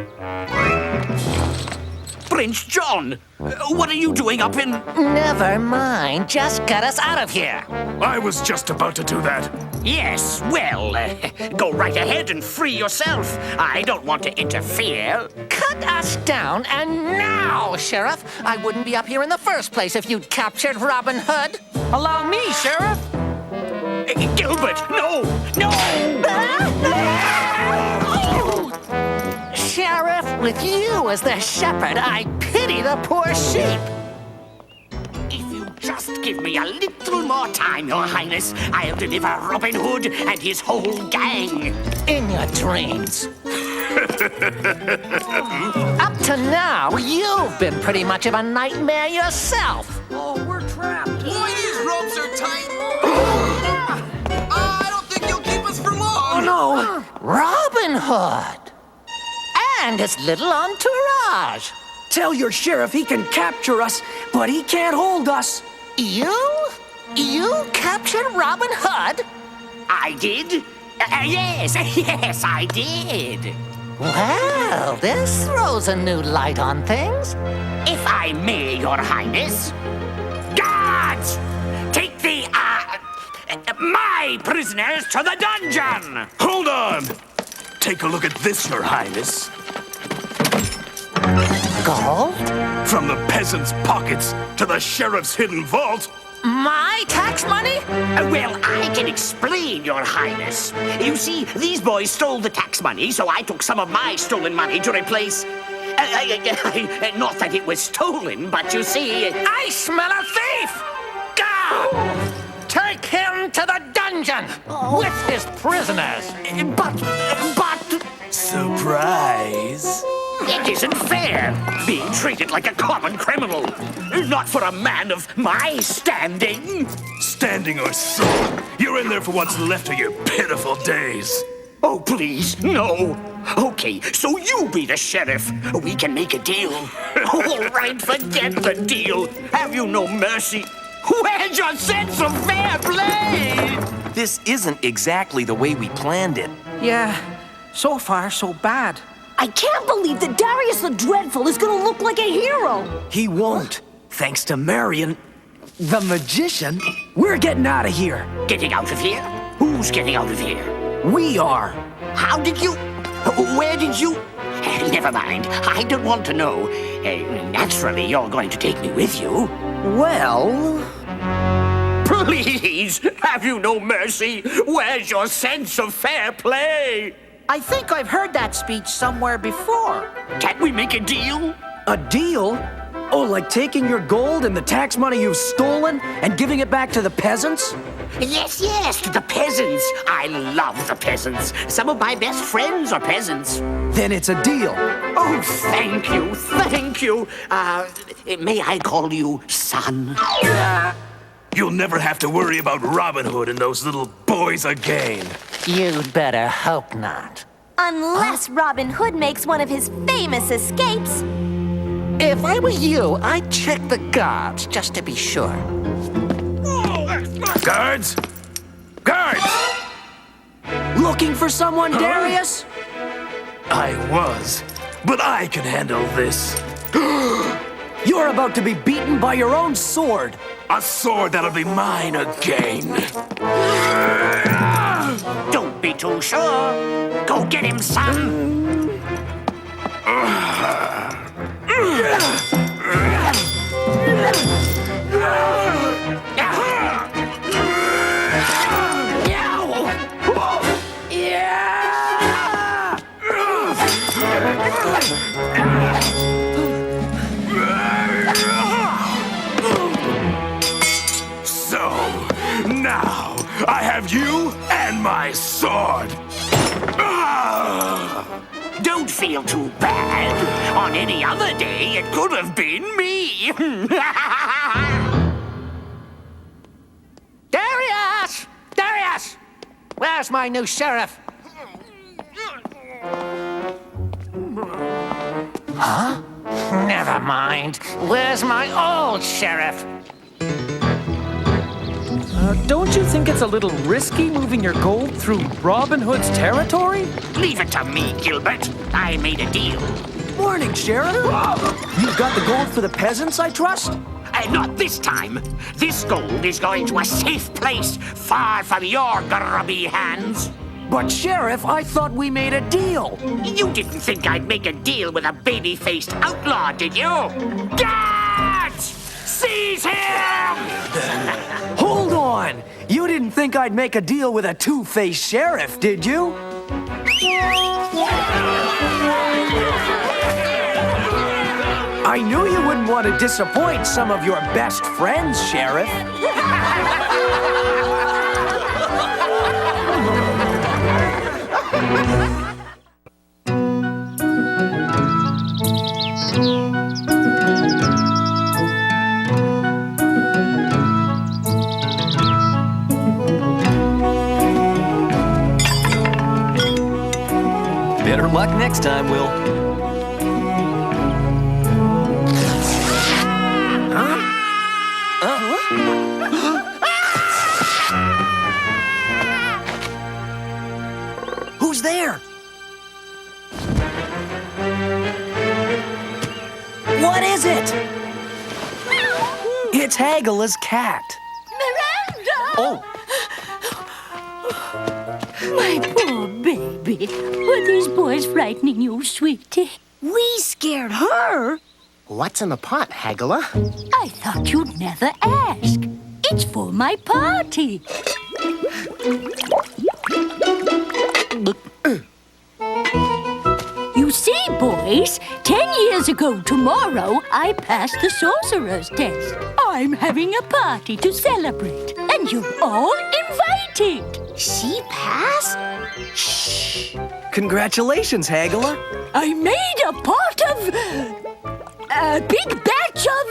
Prince John, what are you doing up in... Never mind. Just get us out of here. I was just about to do that. Yes, well, go right ahead and free yourself. I don't want to interfere. Cut us down, and now, Sheriff. I wouldn't be up here in the first place if you'd captured Robin Hood. Allow me, Sheriff. Gilbert, no! No! Sheriff, with you as the shepherd, I pity the poor sheep. If you just give me a little more time, Your Highness, I'll deliver Robin Hood and his whole gang. In your dreams. Up to now, you've been pretty much of a nightmare yourself. Oh, we're trapped. Boy, these ropes are tight. I don't think you'll keep us for long. Oh, no. Robin Hood. And his little entourage. Tell your sheriff he can capture us, but he can't hold us. You? You captured Robin Hood? I did? Yes, yes, I did. Well, this throws a new light on things. If I may, Your Highness. Guards! Take the, my prisoners to the dungeon! Hold on! Take a look at this, Your Highness. Gold? From the peasants' pockets to the sheriff's hidden vault. My tax money? Well, I can explain, Your Highness. You see, these boys stole the tax money, so I took some of my stolen money to replace... not that it was stolen, but you see... I smell a thief! Go! Take him to the dungeon with his prisoners. But... Surprise! It isn't fair, being treated like a common criminal. Not for a man of my standing. Standing or sword, you're in there for what's left of your pitiful days. Oh, please, no. Okay, so you be the sheriff. We can make a deal. All right, forget the deal. Have you no mercy? Where's your sense of fair play? This isn't exactly the way we planned it. Yeah, so far so bad. I can't believe that Darius the Dreadful is gonna look like a hero! He won't. Thanks to Marian, the magician. We're getting out of here. Getting out of here? Who's getting out of here? We are. How did you... Where did you... Never mind. I don't want to know. Naturally, you're going to take me with you. Well... Please, have you no mercy? Where's your sense of fair play? I think I've heard that speech somewhere before. Can't we make a deal? A deal? Oh, like taking your gold and the tax money you've stolen and giving it back to the peasants? Yes, yes, to the peasants. I love the peasants. Some of my best friends are peasants. Then it's a deal. Oh, thank you, thank you. May I call you son? You'll never have to worry about Robin Hood and those little boys again. You'd better hope not. Unless Robin Hood makes one of his famous escapes. If I were you, I'd check the guards just to be sure. Guards! Guards! Looking for someone, Darius? I was, but I can handle this. You're about to be beaten by your own sword. A sword that'll be mine again. Don't be too sure. Go get him, son. my sword. Don't feel too bad. On any other day, it could have been me. Darius! Darius! Where's my new sheriff? Huh? Never mind. Where's my old sheriff? Don't you think it's a little risky moving your gold through Robin Hood's territory? Leave it to me, Gilbert. I made a deal. Morning, Sheriff. You've got the gold for the peasants, I trust? Not this time. This gold is going to a safe place, far from your grubby hands. But, Sheriff, I thought we made a deal. You didn't think I'd make a deal with a baby-faced outlaw, did you? Guards! Seize him! Hold on! You didn't think I'd make a deal with a two-faced sheriff, did you? I knew you wouldn't want to disappoint some of your best friends, Sheriff. Better luck next time, Will. Who's there? What is it? It's Hagala's cat. Miranda! Oh. My poor baby. Were these boys frightening you, sweetie? We scared her. What's in the pot, Hagala? I thought you'd never ask. It's for my party. You see, boys, 10 years ago tomorrow, I passed the sorcerer's test. I'm having a party to celebrate, and you're all invited. She passed? Shh. Congratulations, Hagala. I made a pot of... a big batch of...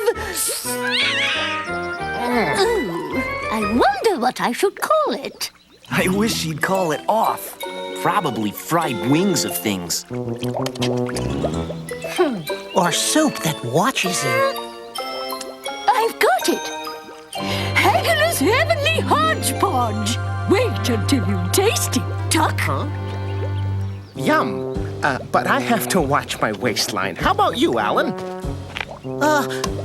Ooh, I wonder what I should call it. I wish she'd call it off. Probably fried wings of things. Or soup that watches you. I've got it. Hagala's Heavenly Hodgepodge. Wait until you taste it, Tuck. Huh? Yum. But I have to watch my waistline. How about you, Alan?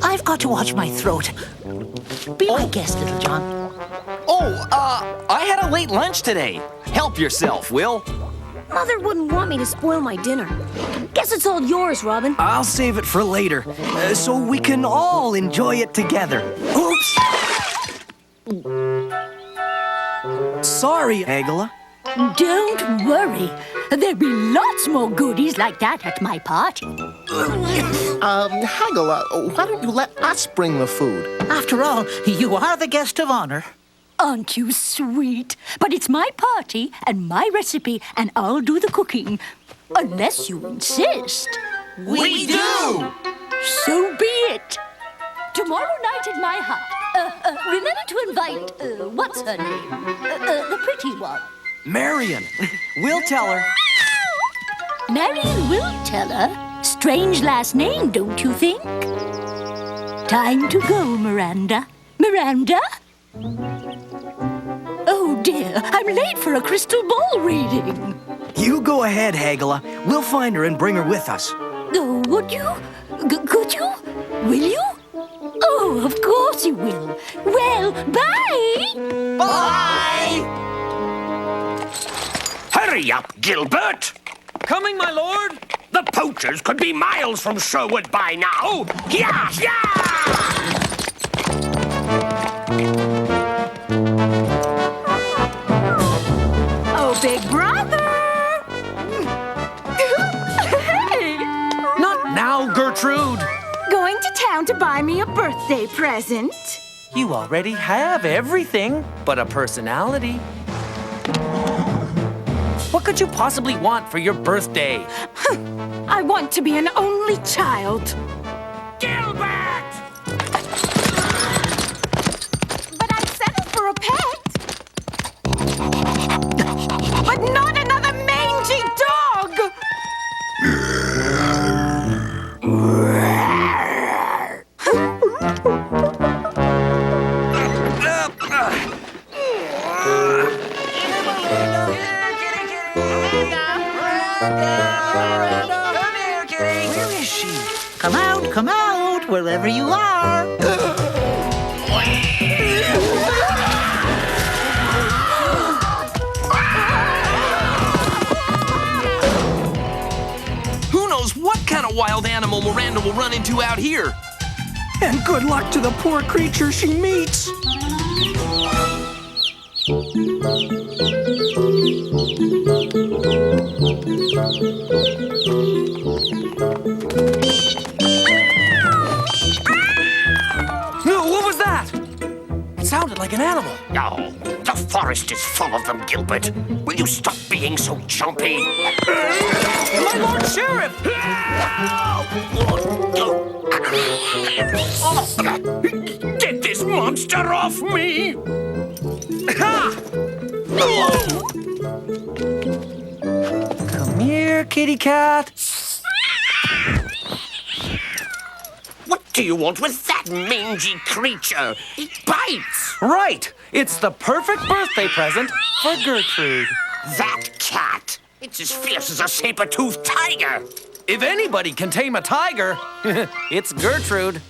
I've got to watch my throat. Be my guest, Little John. I had a late lunch today. Help yourself, Will. Mother wouldn't want me to spoil my dinner. Guess it's all yours, Robin. I'll save it for later, so we can all enjoy it together. Oops! Sorry, Hagala. Don't worry. There'll be lots more goodies like that at my party. Hagala, why don't you let us bring the food? After all, you are the guest of honor. Aren't you sweet? But it's my party and my recipe, and I'll do the cooking. Unless you insist. We do! So be it. Tomorrow night at my hut. Remember to invite, what's her name? The pretty one. Marian. We'll tell her. Marian will tell her. Strange last name, don't you think? Time to go, Miranda. Miranda? Oh, dear. I'm late for a crystal ball reading. You go ahead, Hagala. We'll find her and bring her with us. Oh, would you? Could you? Will you? Oh, of course you will. Well, bye! Bye! Hurry up, Gilbert! Coming, my lord! The poachers could be miles from Sherwood by now! Yeah! Oh, big brother! Hey! Not now, Gertrude! Going to town to buy me a birthday present? You already have everything but a personality. What could you possibly want for your birthday? I want to be an only child. Gilbert! But I'd settle for a pet. But not another mangy dog! Where is she? Come out, wherever you are. Who knows what kind of wild animal Miranda will run into out here? And good luck to the poor creature she meets. No, what was that? It sounded like an animal. Oh, the forest is full of them, Gilbert. Will you stop being so jumpy? My Lord Sheriff! Get this monster off me! Come here, kitty cat. What do you want with that mangy creature? It bites! Right! It's the perfect birthday present for Gertrude. That cat! It's as fierce as a saber-toothed tiger! If anybody can tame a tiger, it's Gertrude.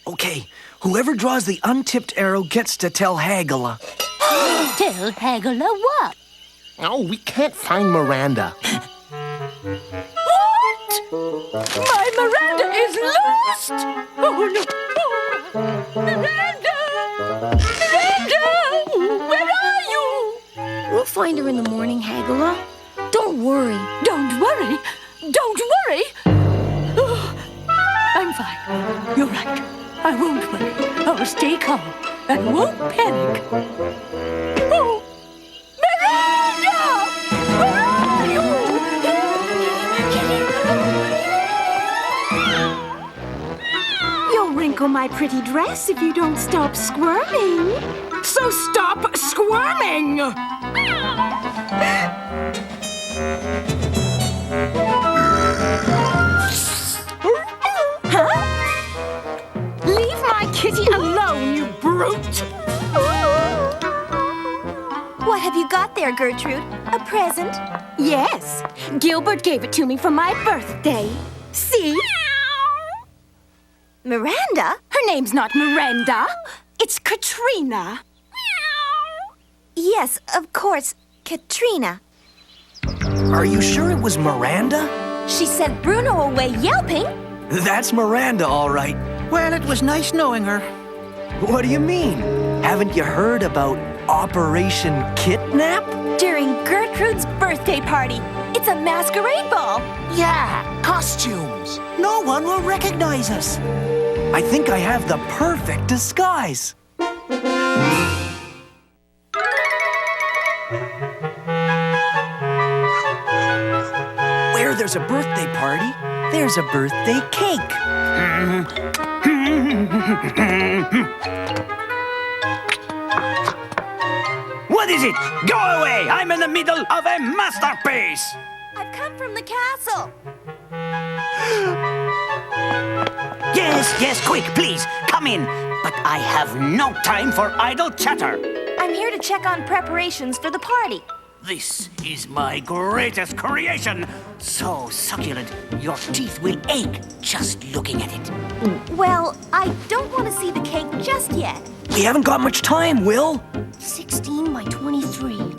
Okay, whoever draws the untipped arrow gets to tell Hagala. Tell Hagala what? Oh, we can't find Miranda. What? My Miranda is lost! Oh, no. Miranda! Miranda! Where are you? We'll find her in the morning, Hagala. Don't worry. Don't worry. Don't worry. Oh, I'm fine. You're right. I won't worry. I'll stay calm and won't panic. Oh, Miranda! Where are you? You'll wrinkle my pretty dress if you don't stop squirming. So stop squirming! Huh? Leave my kitty alone, you brute! What have you got there, Gertrude? A present? Yes, Gilbert gave it to me for my birthday. See? Miranda? Her name's not Miranda. It's Katrina. Yes, of course. Katrina. Are you sure it was Miranda? She sent Bruno away yelping. That's Miranda, all right. Well, it was nice knowing her. What do you mean? Haven't you heard about Operation Kidnap? During Gertrude's birthday party. It's a masquerade ball. Yeah, costumes. No one will recognize us. I think I have the perfect disguise. Where there's a birthday party, there's a birthday cake. What is it? Go away! I'm in the middle of a masterpiece! I've come from the castle. Yes, quick, please, come in. But I have no time for idle chatter. I'm here to check on preparations for the party. This is my greatest creation. So succulent, your teeth will ache just looking at it. Well, I don't want to see the cake just yet. We haven't got much time, Will. 16 by 23.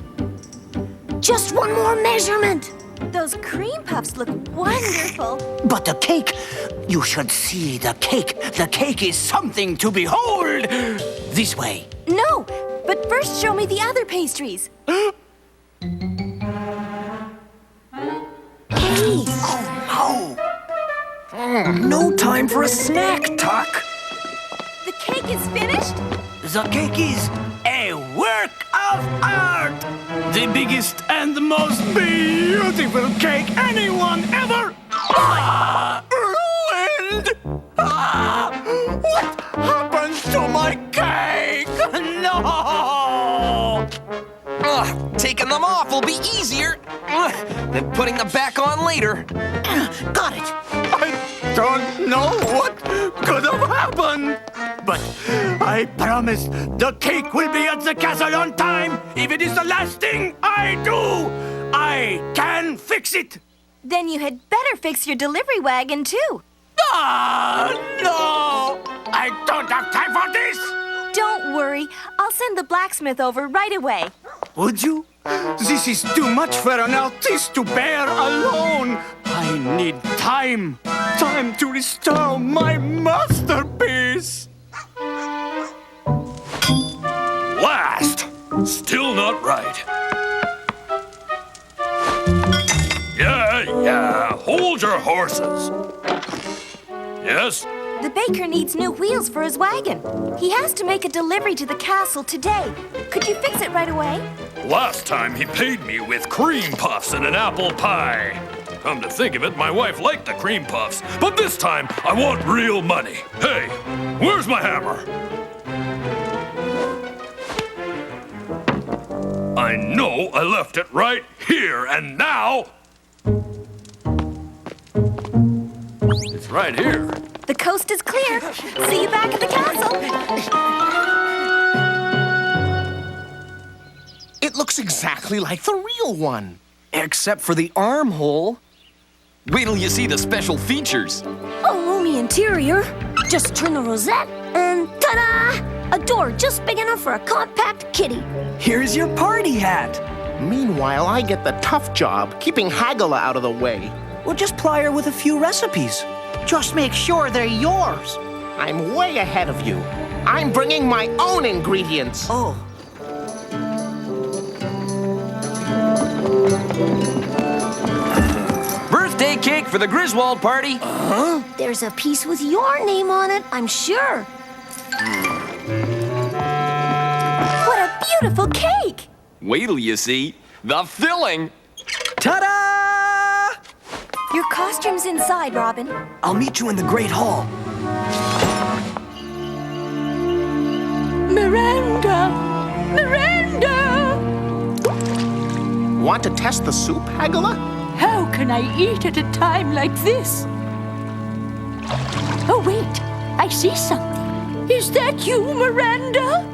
Just one more measurement. Those cream puffs look wonderful. But the cake, you should see the cake. The cake is something to behold. This way. No, but first show me the other pastries. Oh, no. No time for a snack, Tuck. The cake is finished? The cake is a work of art. The biggest and the most beautiful cake anyone ever... ruined! What happened to my cake? No! Taking them off will be easier than putting them back on later. Got it. I don't know what could have happened, but I promise the cake will be at the castle on time. If it is the last thing I do, I can fix it. Then you had better fix your delivery wagon, too. No! I don't have time for this! Don't worry. I'll send the blacksmith over right away. Would you? This is too much for an artist to bear alone. I need time. Time to restore my masterpiece. Last! Still not right. Yeah, hold your horses. Yes? The baker needs new wheels for his wagon. He has to make a delivery to the castle today. Could you fix it right away? Last time he paid me with cream puffs and an apple pie. Come to think of it, my wife liked the cream puffs, but this time I want real money. Hey, where's my hammer? I know I left it right here, and now... It's right here. The coast is clear. See you back at the castle. It looks exactly like the real one. Except for the armhole. Wait till you see the special features. A roomy interior. Just turn the rosette and ta-da! A door just big enough for a compact kitty. Here's your party hat. Meanwhile, I get the tough job, keeping Hagala out of the way. Well, just ply her with a few recipes. Just make sure they're yours. I'm way ahead of you. I'm bringing my own ingredients. Oh. Birthday cake for the Griswold party. There's a piece with your name on it, I'm sure. What a beautiful cake! Wait till you see the filling. Ta-da! Your costume's inside, Robin. I'll meet you in the Great Hall. Miranda! Miranda! Want to test the soup, Hagala? How can I eat at a time like this? Oh, wait. I see something. Is that you, Miranda?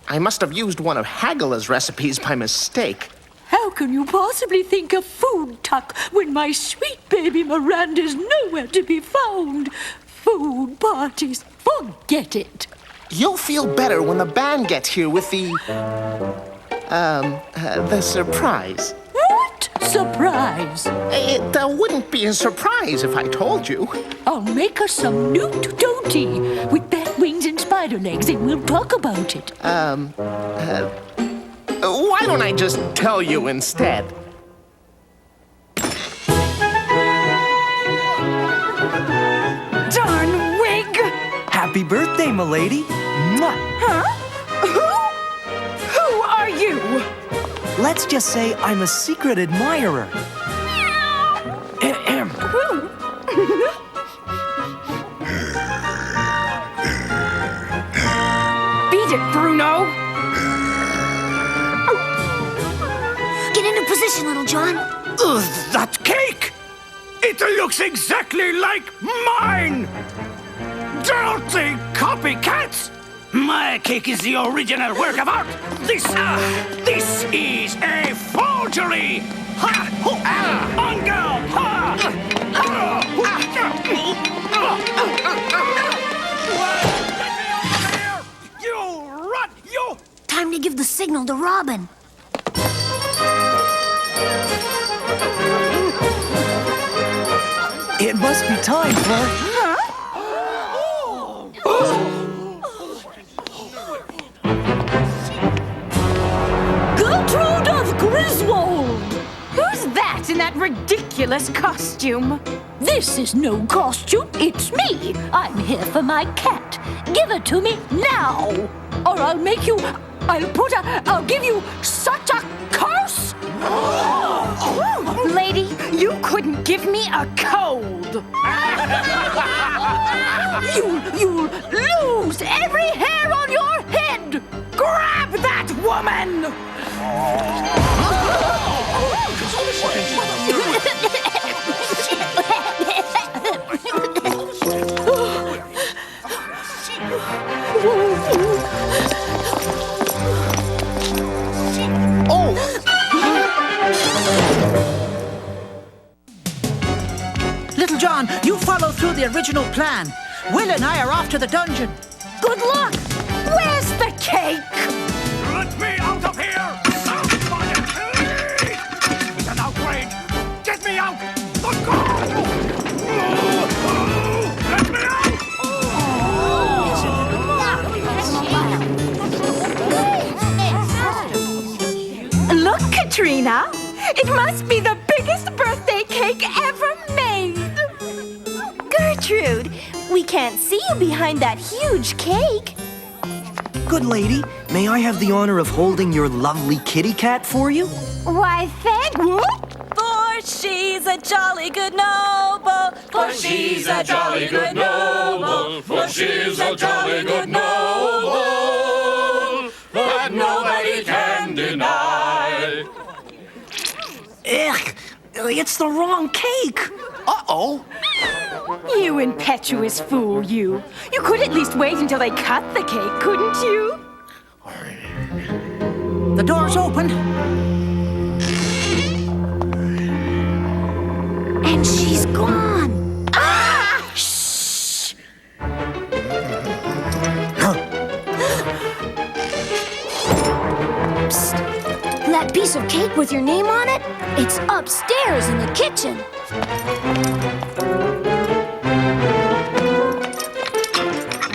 I must have used one of Hagala's recipes by mistake. How can you possibly think of food, Tuck, when my sweet baby Miranda's nowhere to be found? Food parties, forget it. You'll feel better when the band gets here with the surprise. What surprise? It wouldn't be a surprise if I told you. I'll make us some newt doty with bat wings and spider legs, and we'll talk about it. Why don't I just tell you instead? Darn wig! Happy birthday, milady. Mwah. Huh? Who are you? Let's just say I'm a secret admirer. Beat it, Bruno! Get into position, Little John. Ugh, that cake! It looks exactly like mine! Dirty copycats! My cake is the original work of art! This is a forgery! Ha! Ho! On guard! Ha! You run! You! Time to give the signal to Robin. It must be time for... Gertrude of Griswold! Who's that? What's in that ridiculous costume? This is no costume, it's me. I'm here for my cat. Give it to me now, or I'll give you such a curse. Lady, you couldn't give me a cold. You'll lose every hair on your head. Grab that woman! Little John, you follow through the original plan. Will and I are off to the dungeon. Good luck! Where's the cake? Let me out of here! Somebody, please! It's an outrage! Get me out! The God! Let me out! Look, Katrina! It must be the biggest birthday cake ever made! Gertrude, we can't see you behind that huge cake. Good lady, may I have the honor of holding your lovely kitty cat for you? Why, thank you! For she's a jolly good noble. For she's a jolly good noble. For she's a jolly good noble. That nobody can deny. Ugh, it's the wrong cake. Uh-oh. You impetuous fool, you. You could at least wait until they cut the cake, couldn't you? The door's open. And she's gone. Ah! Shh! Psst. That piece of cake with your name on it? It's upstairs in the kitchen.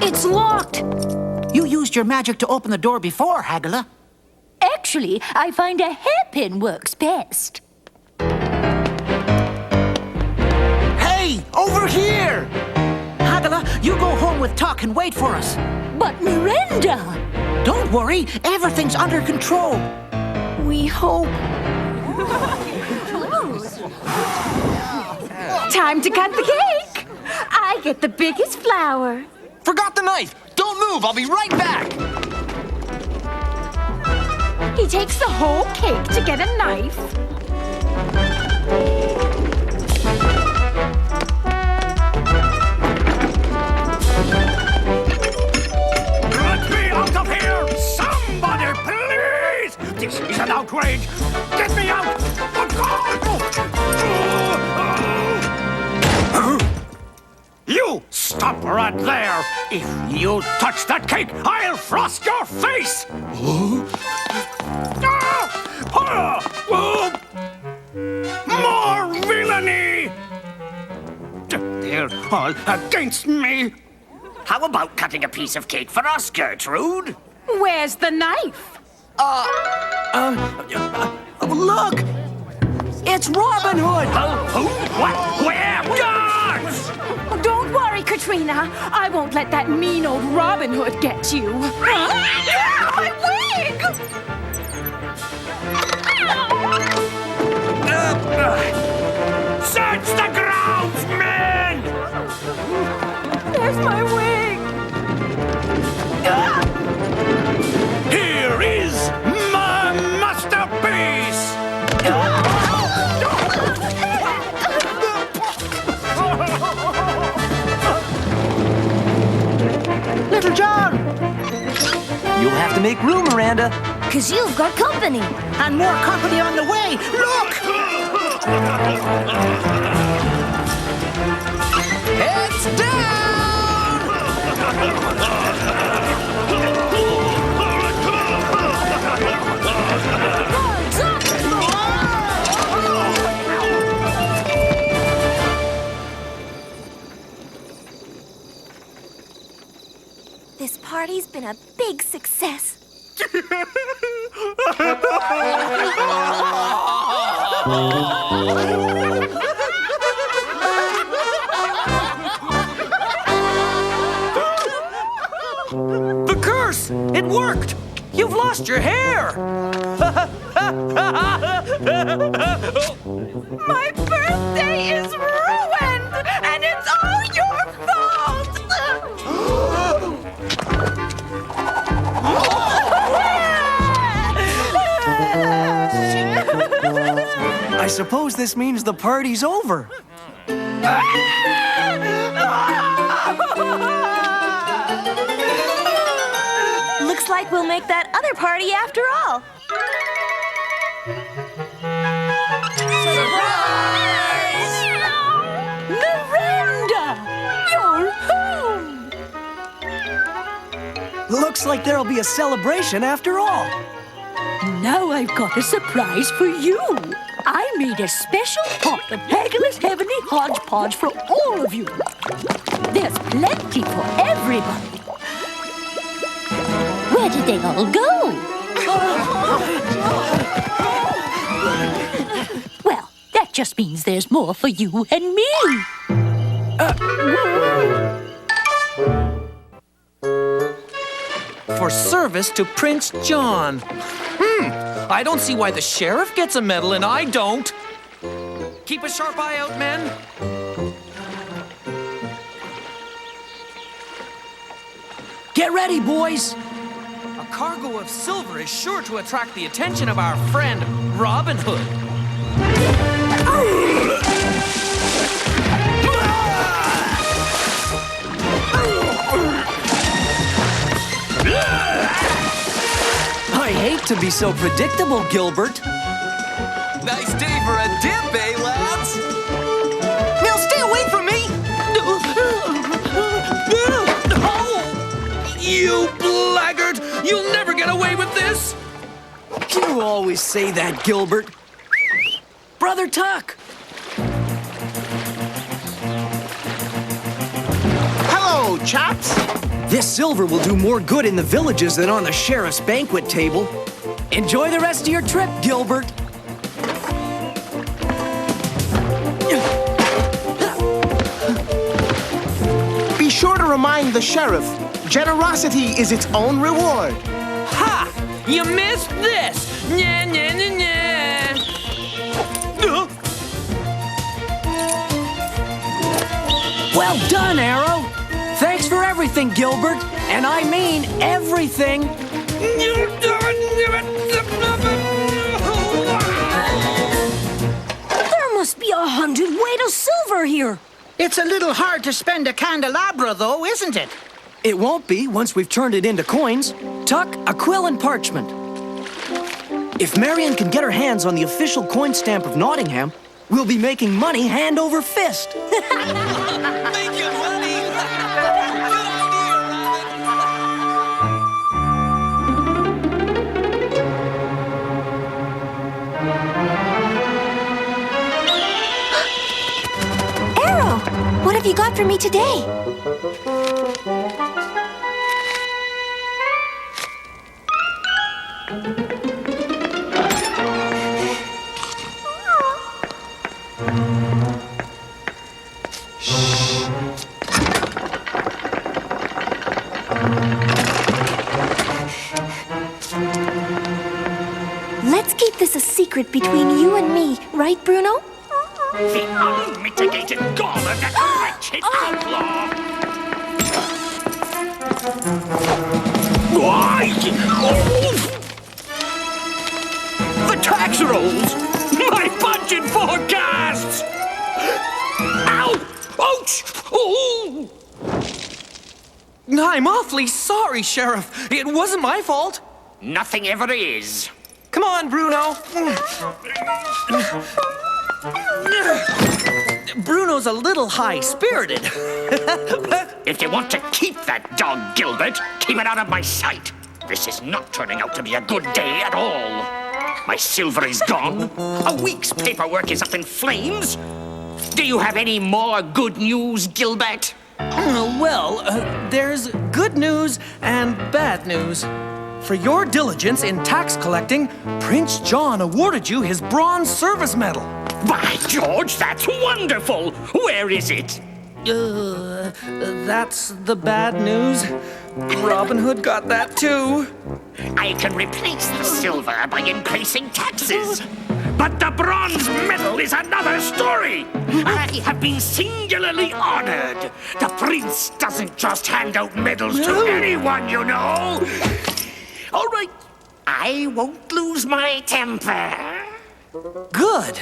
It's locked. You used your magic to open the door before, Hagala. Actually, I find a hairpin works best. Hey, over here! Hagala, you go home with Tuck and wait for us. But Miranda! Don't worry, everything's under control. We hope. Time to cut the cake! I get the biggest flower. Forgot the knife! Don't move, I'll be right back! He takes the whole cake to get a knife. Let me out of here! Somebody, please! This is an outrage! Get me out! The God! You stop right there! If you touch that cake, I'll frost your face! More villainy! They're all against me! How about cutting a piece of cake for us, Gertrude? Where's the knife? Look! It's Robin Hood! Who? What? Where? Guards! Don't worry, Katrina. I won't let that mean old Robin Hood get you. My wig! Search the grounds, men! There's my wig. Here is my masterpiece! Little John! You'll have to make room, Miranda. 'Cause you've got company. And more company on the way! Look! Heads down! This party's been a big success. The curse! It worked! You've lost your hair! My birthday is ruined, and it's all your fault! I suppose this means the party's over. Looks like we'll make that other party after all. Miranda! You're home! Looks like there'll be a celebration after all. Now I've got a surprise for you. I made a special pot of Hagala's Heavenly Hodgepodge for all of you. There's plenty for everybody. Where did they all go? Well, that just means there's more for you and me. For service to Prince John. I don't see why the sheriff gets a medal and I don't. Keep a sharp eye out, men. Get ready, boys. A cargo of silver is sure to attract the attention of our friend, Robin Hood. I hate to be so predictable, Gilbert. Nice day for a dip, eh, lads? Now stay away from me! You blackguard! You'll never get away with this! You always say that, Gilbert. Brother Tuck! Hello, chaps! This silver will do more good in the villages than on the sheriff's banquet table. Enjoy the rest of your trip, Gilbert. Be sure to remind the sheriff, generosity is its own reward. Ha! You missed this! Nya, nya, nya, nya. Well done, Arrow! Thanks for everything, Gilbert. And I mean everything. There must be 100 weight of silver here. It's a little hard to spend a candelabra, though, isn't it? It won't be once we've turned it into coins. Tuck, a quill and parchment. If Marian can get her hands on the official coin stamp of Nottingham, we'll be making money hand over fist. Making money! Arrow, what have you got for me today? Let's keep this a secret between you and me, right, Bruno? The unmitigated gall of that wretched outlaw! Why? The tax rolls! My budget forecasts! Ow! Ouch! Oh! I'm awfully sorry, Sheriff. It wasn't my fault. Nothing ever is. Come on, Bruno. Bruno's a little high-spirited. If you want to keep that dog, Gilbert, keep it out of my sight. This is not turning out to be a good day at all. My silver is gone. A week's paperwork is up in flames. Do you have any more good news, Gilbert? There's good news and bad news. For your diligence in tax collecting, Prince John awarded you his Bronze Service Medal. By George, that's wonderful! Where is it? That's the bad news. Robin Hood got that too. I can replace the silver by increasing taxes. But the bronze medal is another story! I have been singularly honored. The prince doesn't just hand out medals to anyone, you know. All right, I won't lose my temper. Good.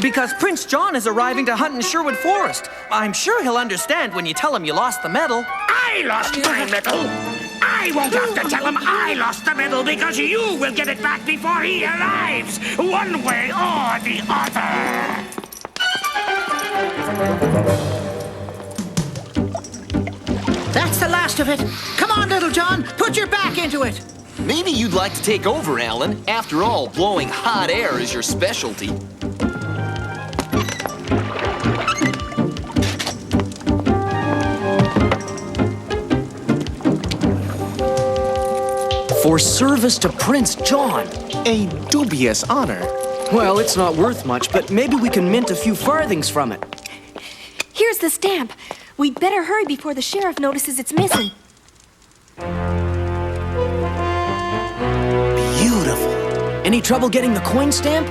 Because Prince John is arriving to hunt in Sherwood Forest. I'm sure he'll understand when you tell him you lost the medal. I lost my medal! I won't have to tell him I lost the medal because you will get it back before he arrives, one way or the other. That's the last of it. Come on, Little John, put your back into it. Maybe you'd like to take over, Alan. After all, blowing hot air is your specialty. For service to Prince John. A dubious honor. Well, it's not worth much, but maybe we can mint a few farthings from it. Here's the stamp. We'd better hurry before the sheriff notices it's missing. Beautiful. Any trouble getting the coin stamp?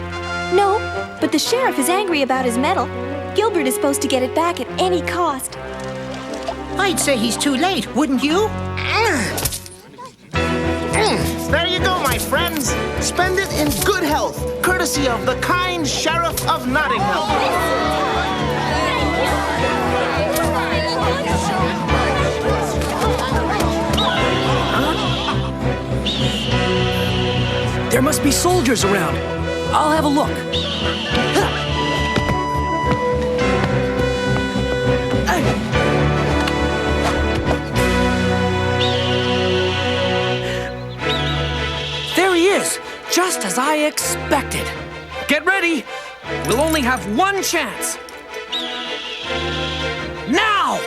No, but the sheriff is angry about his medal. Gilbert is supposed to get it back at any cost. I'd say he's too late, wouldn't you? There you go, my friends. Spend it in good health, courtesy of the kind Sheriff of Nottingham. There must be soldiers around. I'll have a look. There he is, just as I expected. Get ready. We'll only have one chance. Now!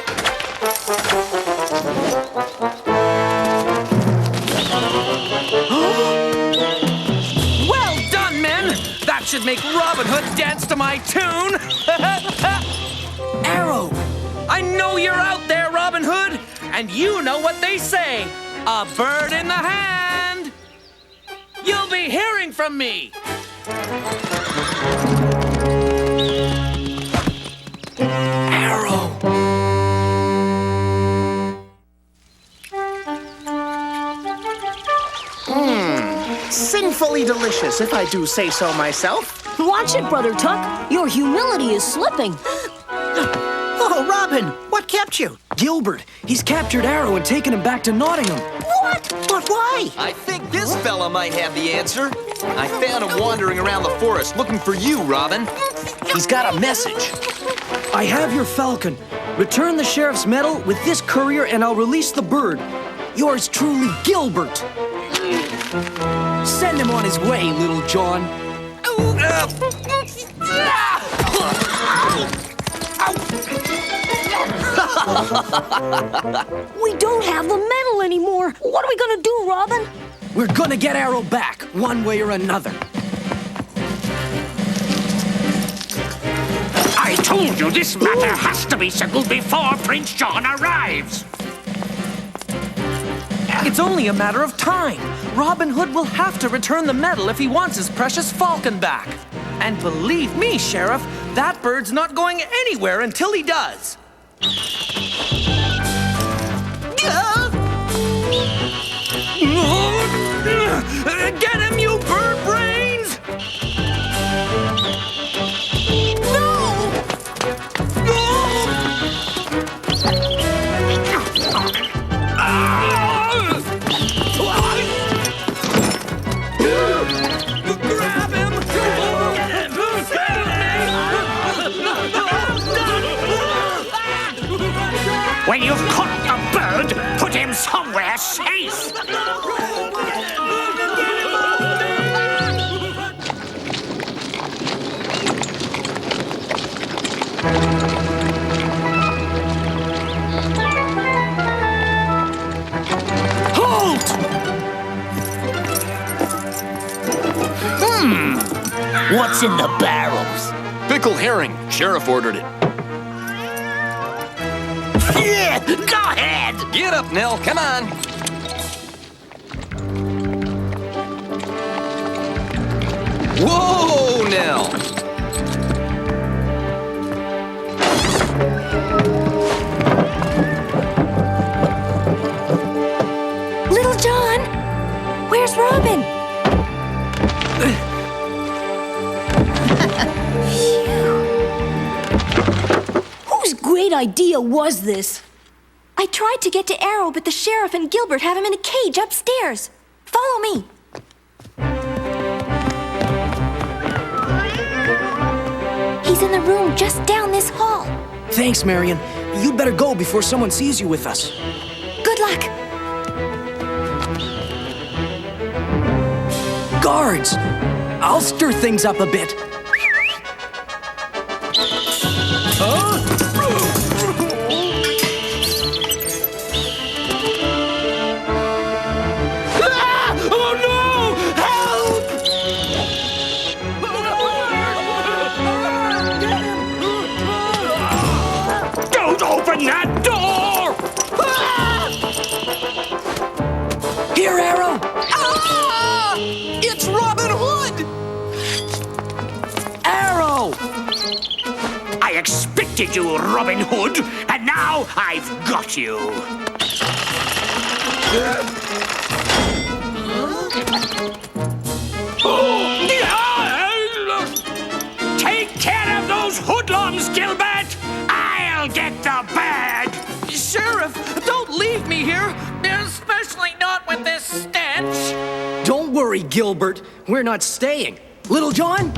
Well done, men! That should make Robin Hood dance to my tune! Arrow! I know you're out there, Robin Hood, and you know what they say. A bird in the hand! You'll be hearing from me! Arrow! Sinfully delicious, if I do say so myself. Watch it, Brother Tuck. Your humility is slipping. Oh, Robin, what kept you? Gilbert. He's captured Arrow and taken him back to Nottingham. What? But why? I think this fella might have the answer. I found him wandering around the forest looking for you, Robin. He's got a message. I have your falcon. Return the sheriff's medal with this courier and I'll release the bird. Yours truly, Gilbert. Send him on his way, Little John. We don't have the medal anymore. What are we gonna do, Robin? We're gonna get Arrow back, one way or another. I told you this matter has to be settled before Prince John arrives. It's only a matter of time. Robin Hood will have to return the medal if he wants his precious falcon back. And believe me, Sheriff, that bird's not going anywhere until he does. Get him, you bird brains! When you've caught the bird, put him somewhere safe. Halt! What's in the barrels? Pickled herring. Sheriff ordered it. Yeah, go ahead. Get up, Nell. Come on. Whoa, Nell. Little John, where's Robin? Whose great idea was this? I tried to get to Arrow, but the sheriff and Gilbert have him in a cage upstairs. Follow me. He's in the room just down this hall. Thanks, Marian. You'd better go before someone sees you with us. Good luck. Guards! I'll stir things up a bit. That door! Here, Arrow! Ah! It's Robin Hood! Arrow! I expected you, Robin Hood, and now I've got you. Take care of those hoodlums, Gilbert! I'll get the bag! Sheriff, don't leave me here, especially not with this stench. Don't worry, Gilbert. We're not staying. Little John?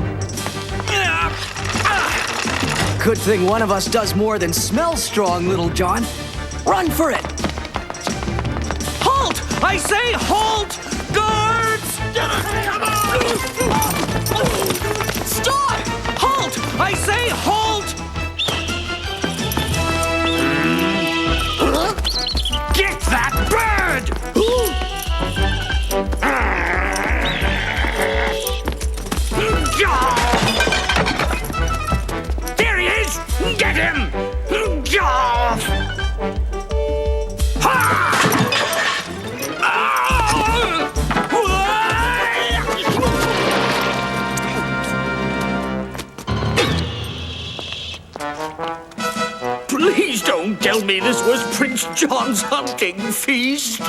Good thing one of us does more than smell strong, Little John. Run for it! Halt! I say halt! Guards! Stop! Halt! I say halt! Get that bird! There he is! Get him! Please don't tell me this was Prince John's hunting feast.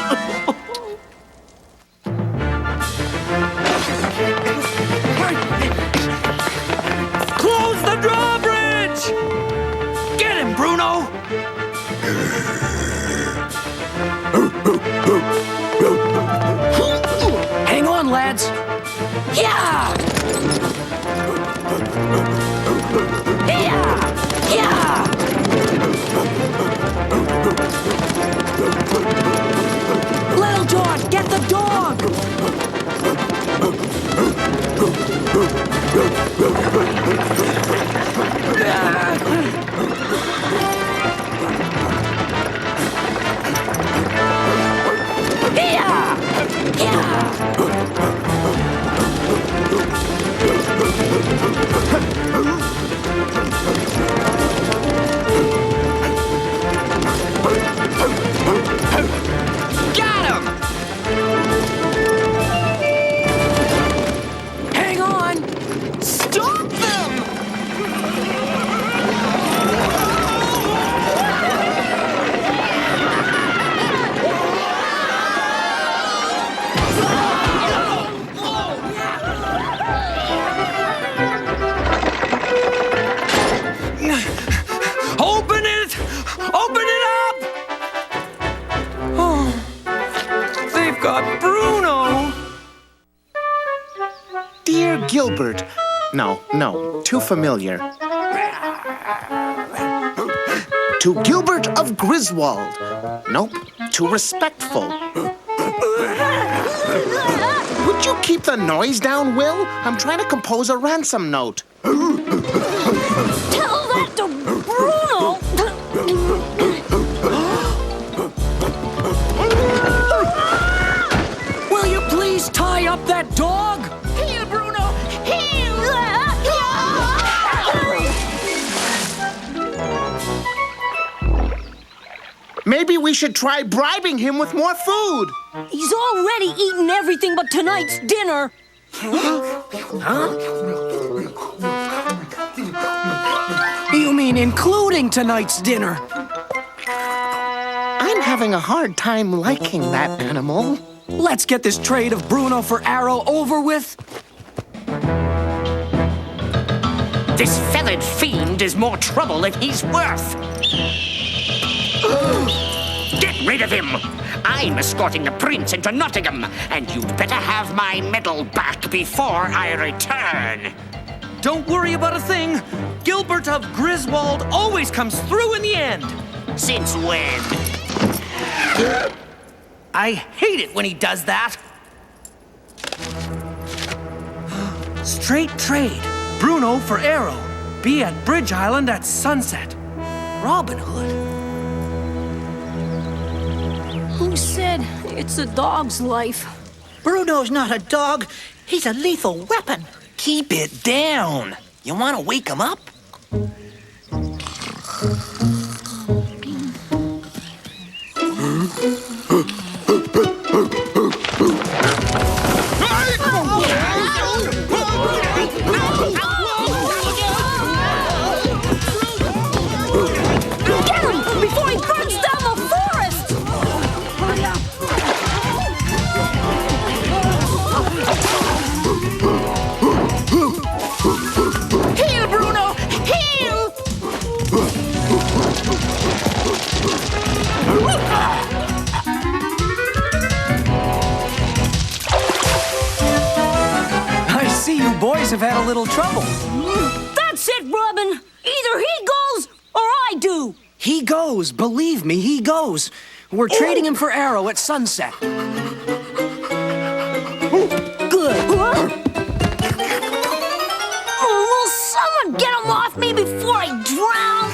Close the drawbridge! Get him, Bruno! Hang on, lads. Yeah! Yeah! Yeah! Little John, get the dog! Got him! Hang on! Stop them! Open it! Open it up! Oh, they've got Bruno! Dear Gilbert. No, too familiar. To Gilbert of Griswold. Nope, too respectful. Would you keep the noise down, Will? I'm trying to compose a ransom note. Tell that to Bruno! Will you please tie up that dog? Heel, Bruno! Heel! Maybe we should try bribing him with more food. He's already eaten everything but tonight's dinner. You mean including tonight's dinner? I'm having a hard time liking that animal. Let's get this trade of Bruno for Arrow over with. This feathered fiend is more trouble than he's worth. Get rid of him! I'm escorting the prince into Nottingham, and you'd better have my medal back before I return. Don't worry about a thing. Gilbert of Griswold always comes through in the end. Since when? I hate it when he does that. Straight trade. Bruno for Arrow. Be at Bridge Island at sunset. Robin Hood. Who said it's a dog's life? Bruno's not a dog. He's a lethal weapon. Keep it down. You want to wake him up? Get him before he burns down the forest! Heal, Bruno! Heal! I see you boys have had a little trouble. That's it, Robin. Either he goes or I do. He goes, believe me, he goes. We're trading him for Arrow at sunset. Good. Oh, will someone get him off me before I drown?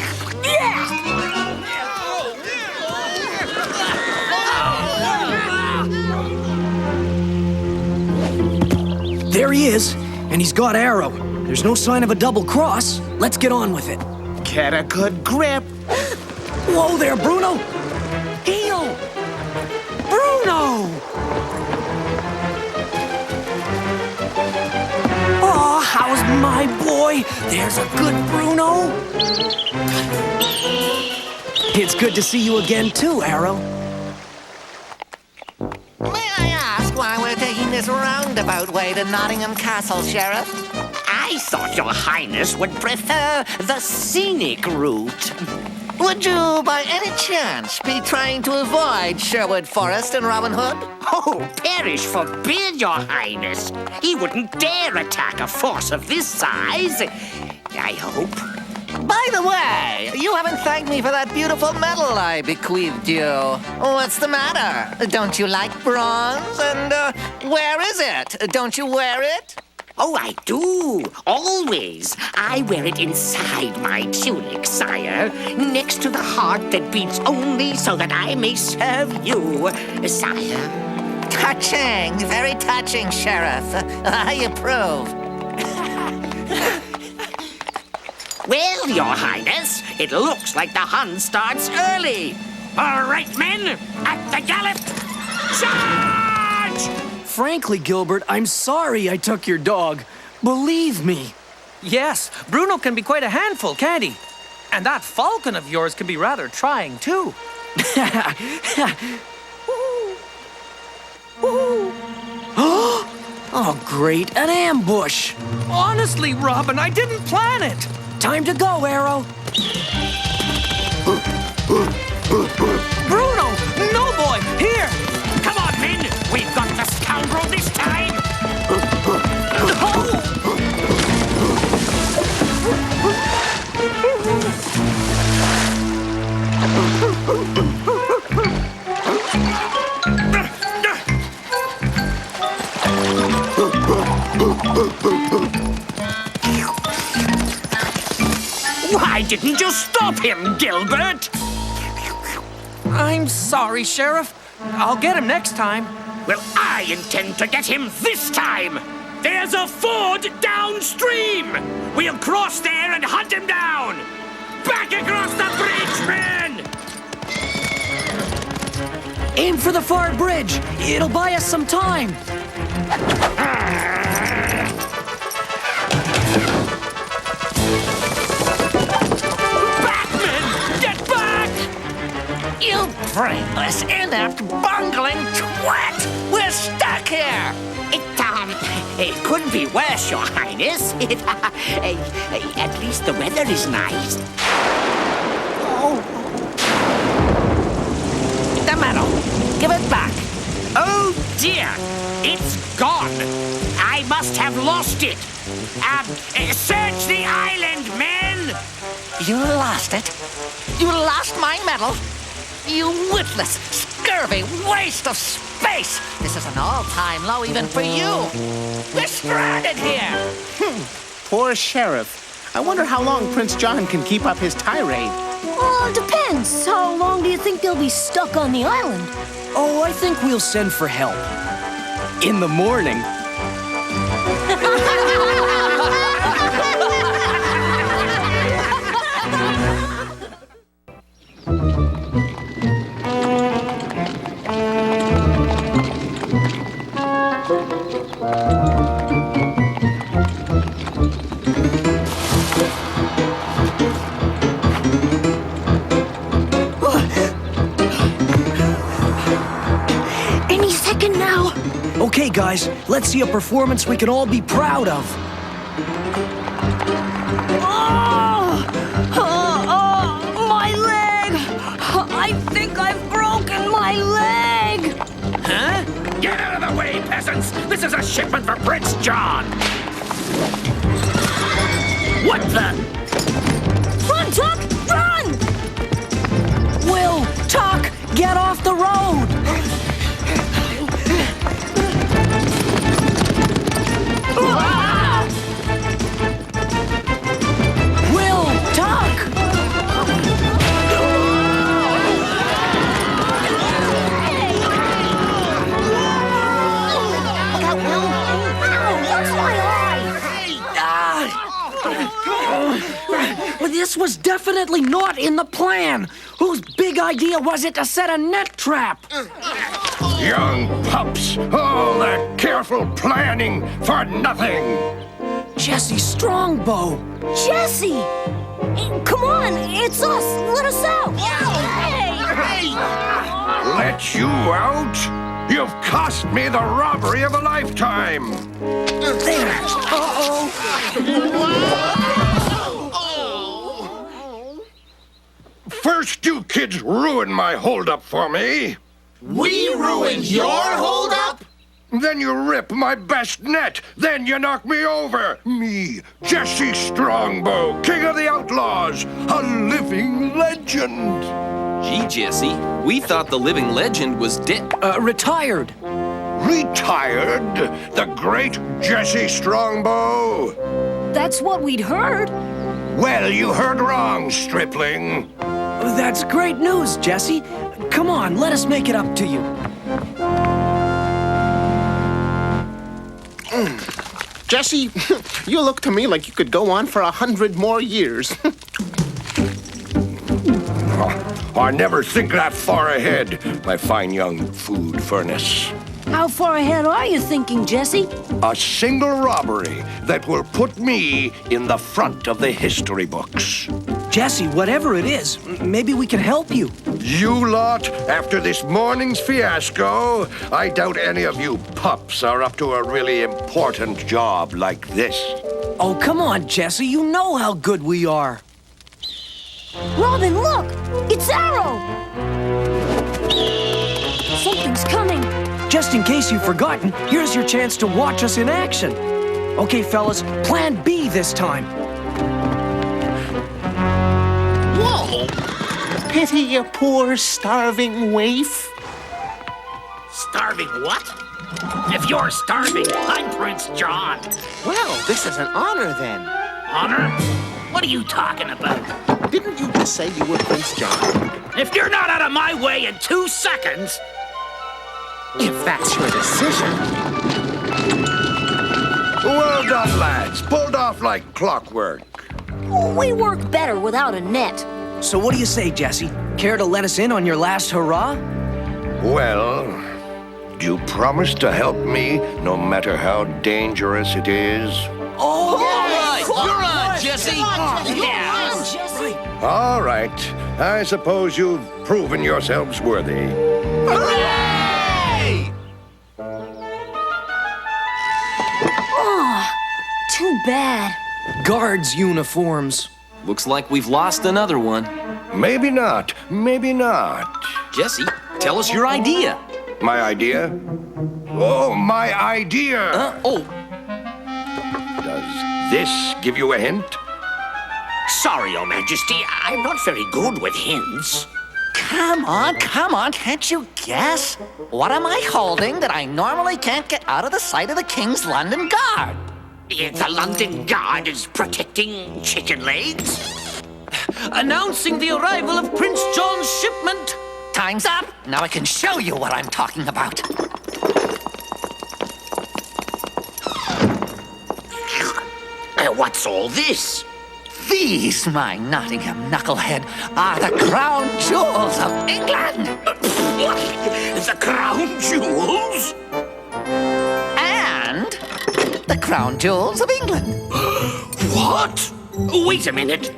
There he is, and he's got Arrow. There's no sign of a double cross. Let's get on with it. Get a good grip. Whoa there, Bruno! Heel! Bruno! Oh, how's my boy? There's a good Bruno. It's good to see you again too, Arrow. May I ask why we're taking this roundabout way to Nottingham Castle, Sheriff? I thought your highness would prefer the scenic route. Would you, by any chance, be trying to avoid Sherwood Forest and Robin Hood? Oh, perish forbid, your highness. He wouldn't dare attack a force of this size. I hope. By the way, you haven't thanked me for that beautiful medal I bequeathed you. What's the matter? Don't you like bronze? And where is it? Don't you wear it? Oh, I do. Always. I wear it inside my tunic, sire. Next to the heart that beats only so that I may serve you, sire. Touching. Very touching, Sheriff. I approve. Well, your highness, it looks like the hunt starts early. All right, men, at the gallop. Charge! Frankly, Gilbert, I'm sorry I took your dog. Believe me. Yes, Bruno can be quite a handful, can't he? And that falcon of yours can be rather trying, too. Oh, great, an ambush. Honestly, Robin, I didn't plan it. Time to go, Arrow. Bruno! No, boy! Here! Come on, men! We've got the scoundrel this time! Why didn't you stop him, Gilbert? I'm sorry, Sheriff. I'll get him next time. Well, I intend to get him this time! There's a ford downstream! We'll cross there and hunt him down! Back across the bridge, men! Aim for the far bridge. It'll buy us some time. Batman! Get back! You brainless, inept, bungling twat! We're stuck here! It couldn't be worse, Your Highness. At least the weather is nice. The medal. Give it back. Oh, dear. It's gone. I must have lost it. Search the island, men! You lost it? You lost my medal? You witless, scurvy waste of space! This is an all-time low even for you! We're stranded here! Poor Sheriff. I wonder how long Prince John can keep up his tirade. Well, it depends. How long do you think they'll be stuck on the island? Oh, I think we'll send for help. In the morning. Okay, guys, let's see a performance we can all be proud of. My leg! I think I've broken my leg! Huh? Get out of the way, peasants! This is a shipment for Prince John! What the? Run, Tuck! Run! Will, Tuck, get off the road! Will, Tuck! Well, this was definitely not in the plan. Whose big idea was it to set a net trap? Young pups, all that careful planning for nothing. Jesse Strongbow. Jesse! Come on, it's us. Let us out. Let you out? You've cost me the robbery of a lifetime. There. Uh-oh. First, you kids ruined my holdup for me. We ruined your holdup? Then you rip my best net. Then you knock me over. Me, Jesse Strongbow, king of the outlaws, a living legend. Gee, Jesse, we thought the living legend was dead. Retired. Retired? The great Jesse Strongbow? That's what we'd heard. Well, you heard wrong, stripling. That's great news, Jesse. Come on, let us make it up to you. Jesse, you look to me like you could go on for 100 more years. I never think that far ahead, my fine young food furnace. How far ahead are you thinking, Jesse? A single robbery that will put me in the front of the history books. Jesse, whatever it is, maybe we can help you. You lot, after this morning's fiasco, I doubt any of you pups are up to a really important job like this. Oh, come on, Jesse. You know how good we are. Robin, look! It's Arrow! Something's coming. Just in case you've forgotten, here's your chance to watch us in action. Okay, fellas, plan B this time. Whoa! Pity your poor starving waif. Starving what? If you're starving, I'm Prince John. Well, this is an honor then. Honor? What are you talking about? Didn't you just say you were Prince John? If you're not out of my way in 2 seconds... If that's your decision. Well done, lads. Pulled off like clockwork. We work better without a net. So what do you say, Jesse? Care to let us in on your last hurrah? Well, do you promise to help me no matter how dangerous it is? All right! You're on, Jesse! All right. I suppose you've proven yourselves worthy. Hooray! Oh, too bad. Guards' uniforms. Looks like we've lost another one. Maybe not. Maybe not. Jesse, tell us your idea. My idea? Oh, my idea! Does this give you a hint? Sorry, Your Majesty, I'm not very good with hints. Come on, can't you guess? What am I holding that I normally can't get out of the sight of the King's London Guard? The London Guard is protecting chicken legs? Announcing the arrival of Prince John's shipment. Time's up. Now I can show you what I'm talking about. What's all this? These, my Nottingham knucklehead, are the crown jewels of England! The crown jewels? And the crown jewels of England. What? Wait a minute.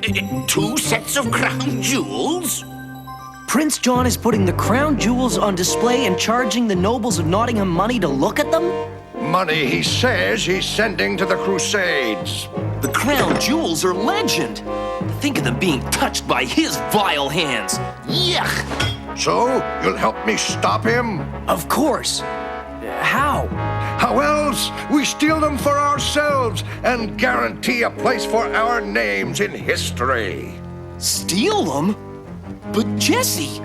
2 sets of crown jewels? Prince John is putting the crown jewels on display and charging the nobles of Nottingham money to look at them? Money he says he's sending to the Crusades. The crown jewels are legend. Think of them being touched by his vile hands. Yuck! So, you'll help me stop him? Of course. How? How else? We steal them for ourselves and guarantee a place for our names in history. Steal them? But Jesse,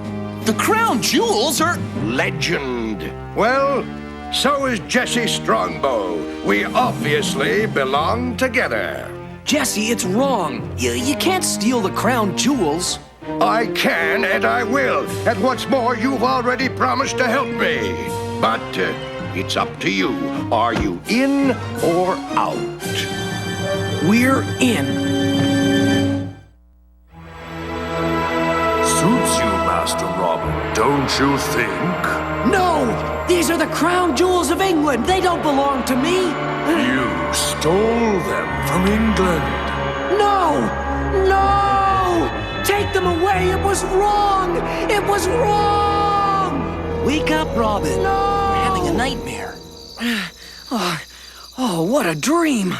the crown jewels are... Legend. Well, so is Jesse Strongbow. We obviously belong together. Jesse, it's wrong. You can't steal the crown jewels. I can and I will. And what's more, you've already promised to help me. But it's up to you. Are you in or out? We're in. Suits you, Master Robin, don't you think? No! These are the crown jewels of England. They don't belong to me. You stole them from England. No! No! Take them away! It was wrong! It was wrong! Wake up, Robin. No! We're having a nightmare. Oh, what a dream!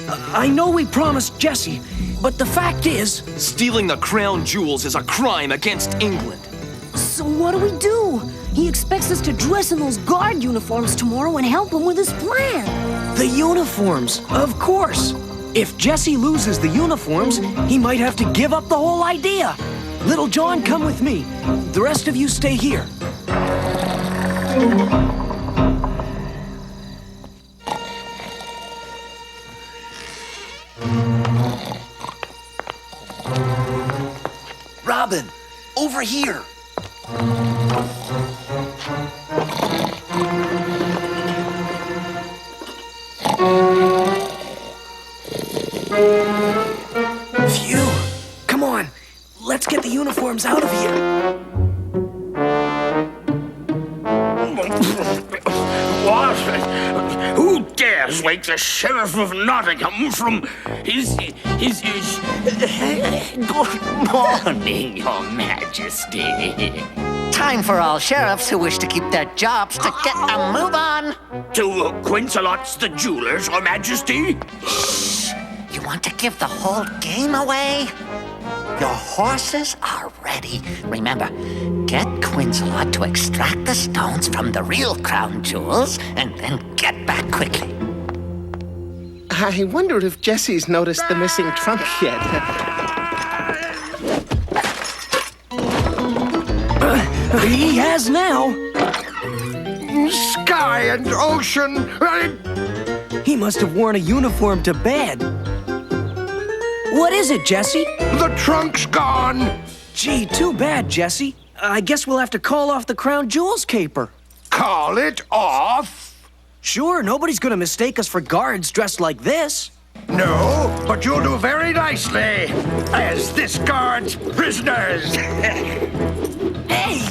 I know we promised Jesse, but the fact is... Stealing the crown jewels is a crime against England. So what do we do? He expects us to dress in those guard uniforms tomorrow and help him with his plan. The uniforms, of course. If Jesse loses the uniforms, he might have to give up the whole idea. Little John, come with me. The rest of you stay here. Robin, over here. Phew. Come on. Let's get the uniforms out of here. What? Who dares wake the Sheriff of Nottingham from his... Good morning, Your Majesty. Time for all sheriffs who wish to keep their jobs to get a move on. To Quincelot's the Jeweler's, Your Majesty? Shh! You want to give the whole game away? Your horses are ready. Remember, get Quincelot to extract the stones from the real crown jewels and then get back quickly. I wonder if Jesse's noticed the missing trunk yet. He has now. Sky and ocean. He must have worn a uniform to bed. What is it, Jesse? The trunk's gone. Gee, too bad, Jesse. I guess we'll have to call off the crown jewels caper. Call it off? Sure, nobody's gonna mistake us for guards dressed like this. No, but you'll do very nicely as this guard's prisoners. Hey!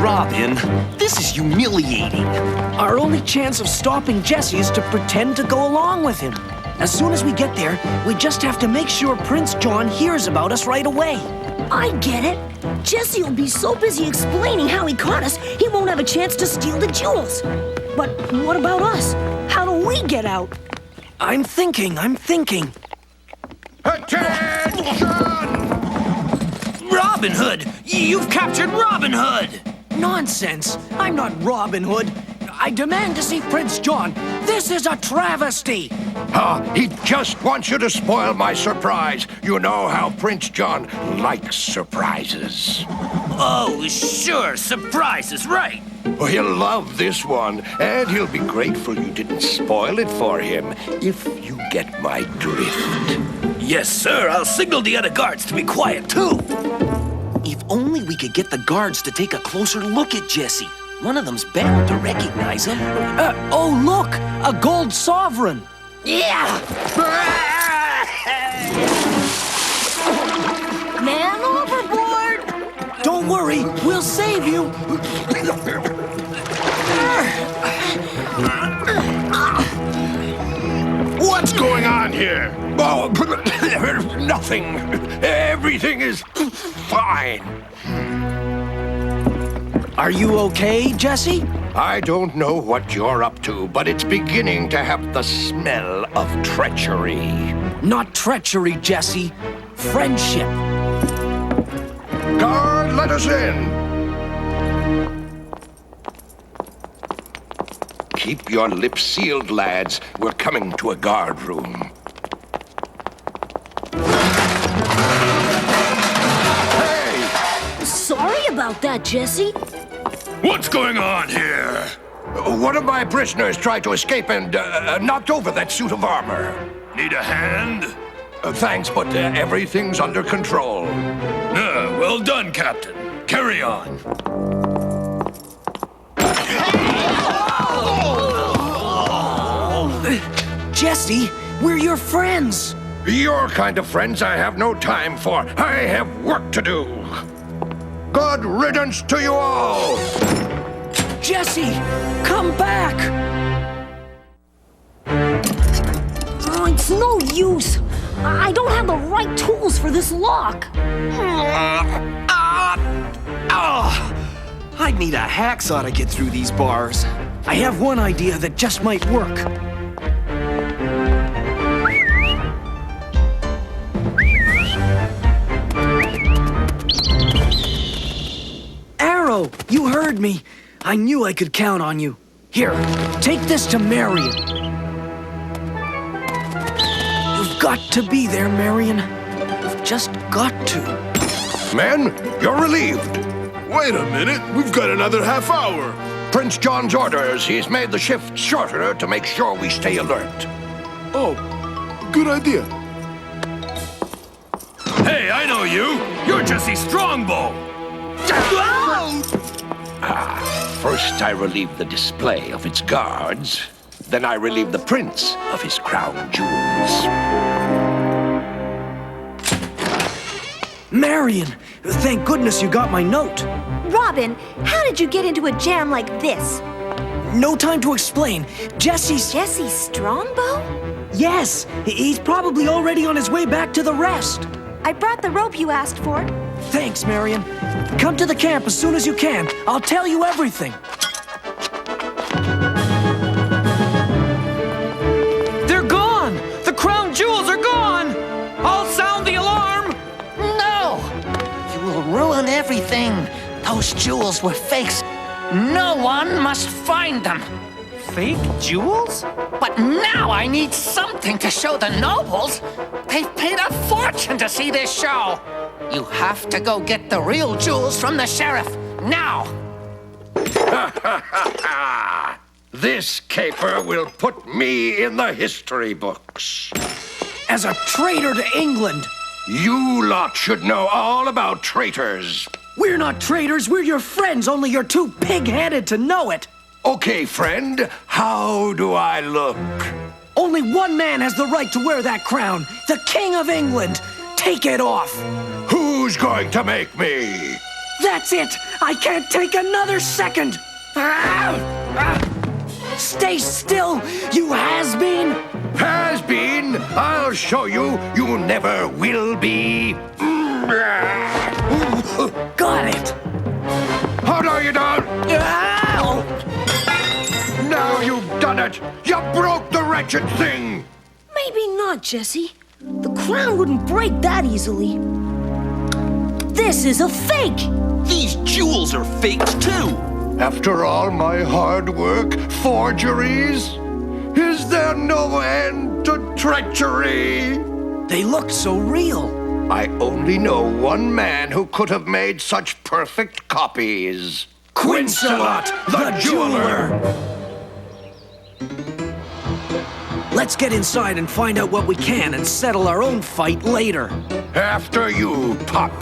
Robin, this is humiliating. Our only chance of stopping Jesse is to pretend to go along with him. As soon as we get there, we just have to make sure Prince John hears about us right away. I get it. Jesse will be so busy explaining how he caught us, he won't have a chance to steal the jewels. But what about us? How do we get out? I'm thinking. Attention! Robin Hood! You've captured Robin Hood! Nonsense! I'm not Robin Hood. I demand to see Prince John. This is a travesty. He just wants you to spoil my surprise. You know how Prince John likes surprises. Oh, sure, surprises, right. Well, he'll love this one, and he'll be grateful you didn't spoil it for him, if you get my drift. Yes, sir, I'll signal the other guards to be quiet, too. If only we could get the guards to take a closer look at Jesse. One of them's bound to recognize him. Oh, look! A gold sovereign! Yeah! Man overboard! Don't worry, we'll save you! What's going on here? Oh, nothing. Everything is fine. Are you okay, Jesse? I don't know what you're up to, but it's beginning to have the smell of treachery. Not treachery, Jesse. Friendship. Guard, let us in. Keep your lips sealed, lads. We're coming to a guard room. Sorry about that, Jesse. What's going on here? One of my prisoners tried to escape and knocked over that suit of armor. Need a hand? Thanks, but everything's under control. Well done, Captain. Carry on. Jesse, we're your friends. Your kind of friends I have no time for. I have work to do. Good riddance to you all! Jesse, come back! Oh, it's no use. I don't have the right tools for this lock. I'd need a hacksaw to get through these bars. I have one idea that just might work. Arrow, you heard me. I knew I could count on you. Here, take this to Marian. You've got to be there, Marian. You've just got to. Men, you're relieved. Wait a minute, we've got another half hour. Prince John's orders. He's made the shift shorter to make sure we stay alert. Oh, good idea. Hey, I know you. You're Jesse Strongbow. First I relieve the display of its guards, then I relieve the prince of his crown jewels. Marian, thank goodness you got my note. Robin, how did you get into a jam like this? No time to explain. Jesse Strongbow? Yes, he's probably already on his way back to the rest. I brought the rope you asked for. Thanks, Marian. Come to the camp as soon as you can. I'll tell you everything. They're gone! The crown jewels are gone! I'll sound the alarm! No! You will ruin everything. Those jewels were fakes. No one must find them. Fake jewels? But now I need something to show the nobles. They've paid a fortune to see this show. You have to go get the real jewels from the sheriff, now! This caper will put me in the history books. As a traitor to England. You lot should know all about traitors. We're not traitors, we're your friends, only you're too pig-headed to know it. Okay, friend, how do I look? Only one man has the right to wear that crown, the King of England. Take it off. Who's going to make me? That's it! I can't take another second! Stay still, you has-been! Has-been? I'll show you. You never will be. Got it! Hold on, you don't! Ow! Now you've done it! You broke the wretched thing! Maybe not, Jesse. The crown wouldn't break that easily. This is a fake! These jewels are faked too! After all my hard work, forgeries? Is there no end to treachery? They look so real. I only know one man who could have made such perfect copies. Quincelot, the jeweler! Let's get inside and find out what we can and settle our own fight later. After you, pup.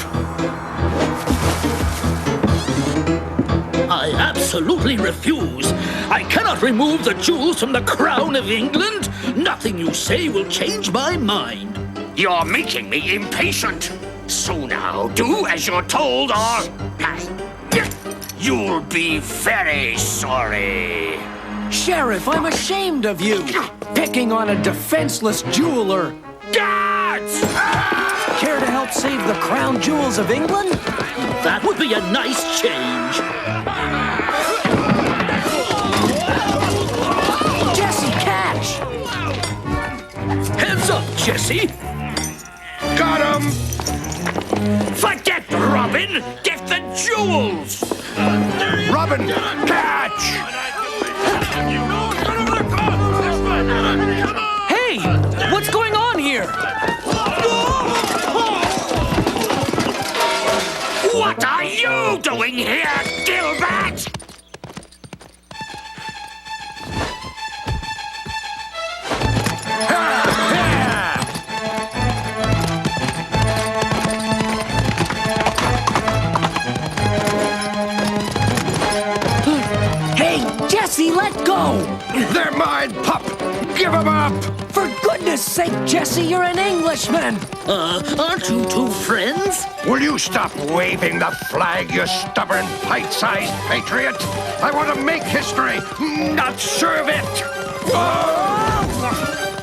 I absolutely refuse. I cannot remove the jewels from the crown of England. Nothing you say will change my mind. You're making me impatient. So now, do as you're told or... you'll be very sorry. Sheriff, I'm ashamed of you. Picking on a defenseless jeweler. Guards! Care to help save the crown jewels of England? That would be a nice change. Jesse, catch! Heads up, Jesse. Got him! Forget Robin! Get the jewels! Robin, catch! Hey! What's going on here? What are you doing here, Gilbert? Hey, Jesse, let go! They're mine, pup! Give them up! For goodness sake, Jesse, you're an Englishman! Aren't you two friends? Will you stop waving the flag, you stubborn, pint-sized patriot? I want to make history, not serve it!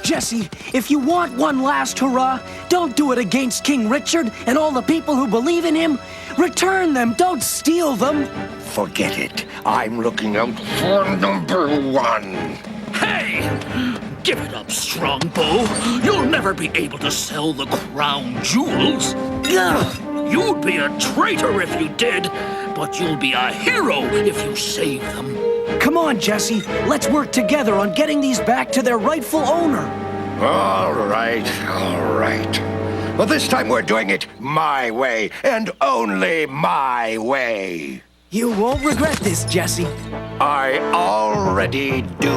Jesse, if you want one last hurrah, don't do it against King Richard and all the people who believe in him. Return them, don't steal them. Forget it. I'm looking out for #1. Hey! Give it up, Strongbow. You'll never be able to sell the crown jewels. You'd be a traitor if you did, but you'll be a hero if you save them. Come on, Jesse. Let's work together on getting these back to their rightful owner. All right. Well, this time we're doing it my way, and only my way. You won't regret this, Jesse. I already do.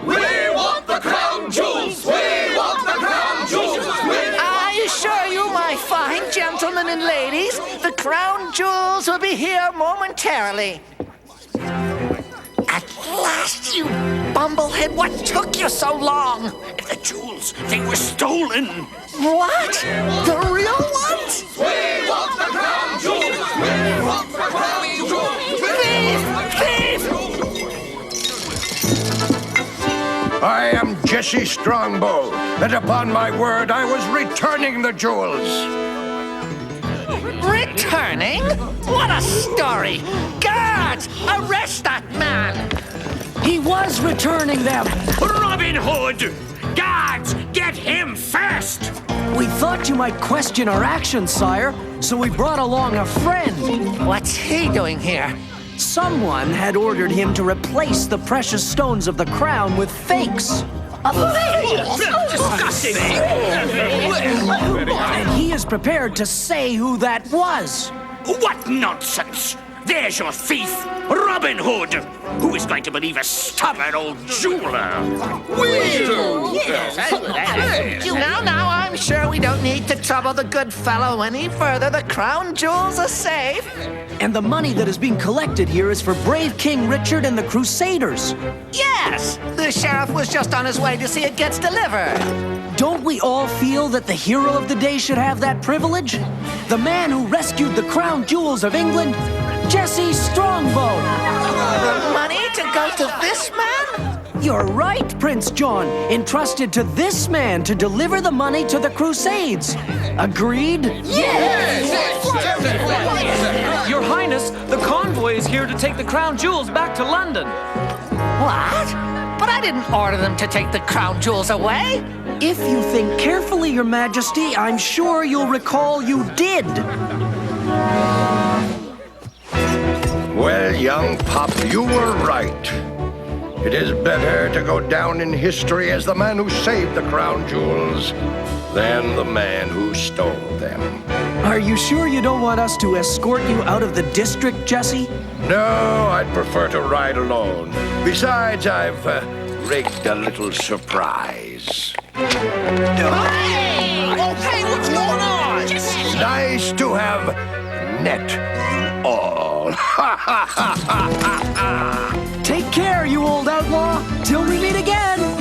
We want the crown jewels! We want the crown jewels! I assure you, my fine gentlemen and ladies, the crown jewels will be here momentarily. At last, you bumblehead! What took you so long? The jewels, they were stolen. What? The real ones? We want the crown jewels! We want the crown jewels! Thief! I am Jesse Strongbow, and upon my word, I was returning the jewels. Returning? What a story! Guards, arrest that man! He was returning them. Robin Hood! Guards, get him first! We thought you might question our actions, sire, so we brought along a friend. What's he doing here? Someone had ordered him to replace the precious stones of the crown with fakes. Disgusting! And he is prepared to say who that was. What nonsense! There's your thief, Robin Hood! Who is going to believe a stubborn old jeweler? We do! Yes. Now, I'm sure we don't need to trouble the good fellow any further. The crown jewels are safe. And the money that is being collected here is for brave King Richard and the Crusaders. Yes! The sheriff was just on his way to see it gets delivered. Don't we all feel that the hero of the day should have that privilege? the man who rescued the crown jewels of England, Jesse Strongbow. The money to go to this man? You're right, Prince John. Entrusted to this man to deliver the money to the Crusades. Agreed? Yes! Your Highness, the convoy is here to take the crown jewels back to London. What? But I didn't order them to take the crown jewels away. If you think carefully, Your Majesty, I'm sure you'll recall you did. Well, young pup, you were right. It is better to go down in history as the man who saved the crown jewels than the man who stole them. Are you sure you don't want us to escort you out of the district, Jesse? No, I'd prefer to ride alone. Besides, I've rigged a little surprise. Hey! Okay, what's going on? Nice to have met you all. Ha ha ha ha ha ha! Take care, you old outlaw, till we meet again!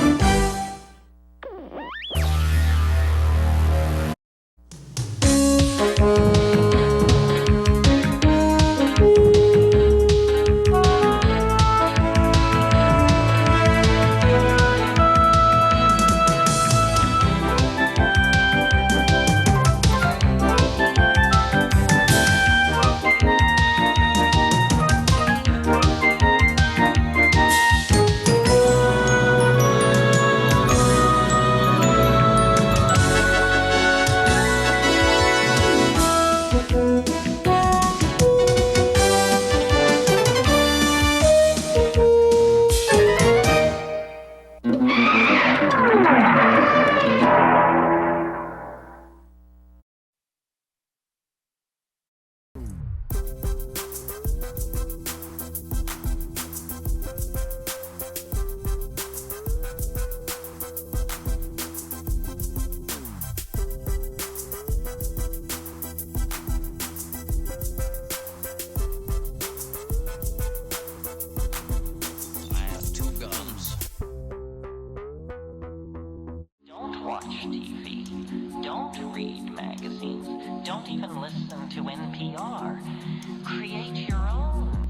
TV. Don't read magazines. Don't even listen to NPR. Create your own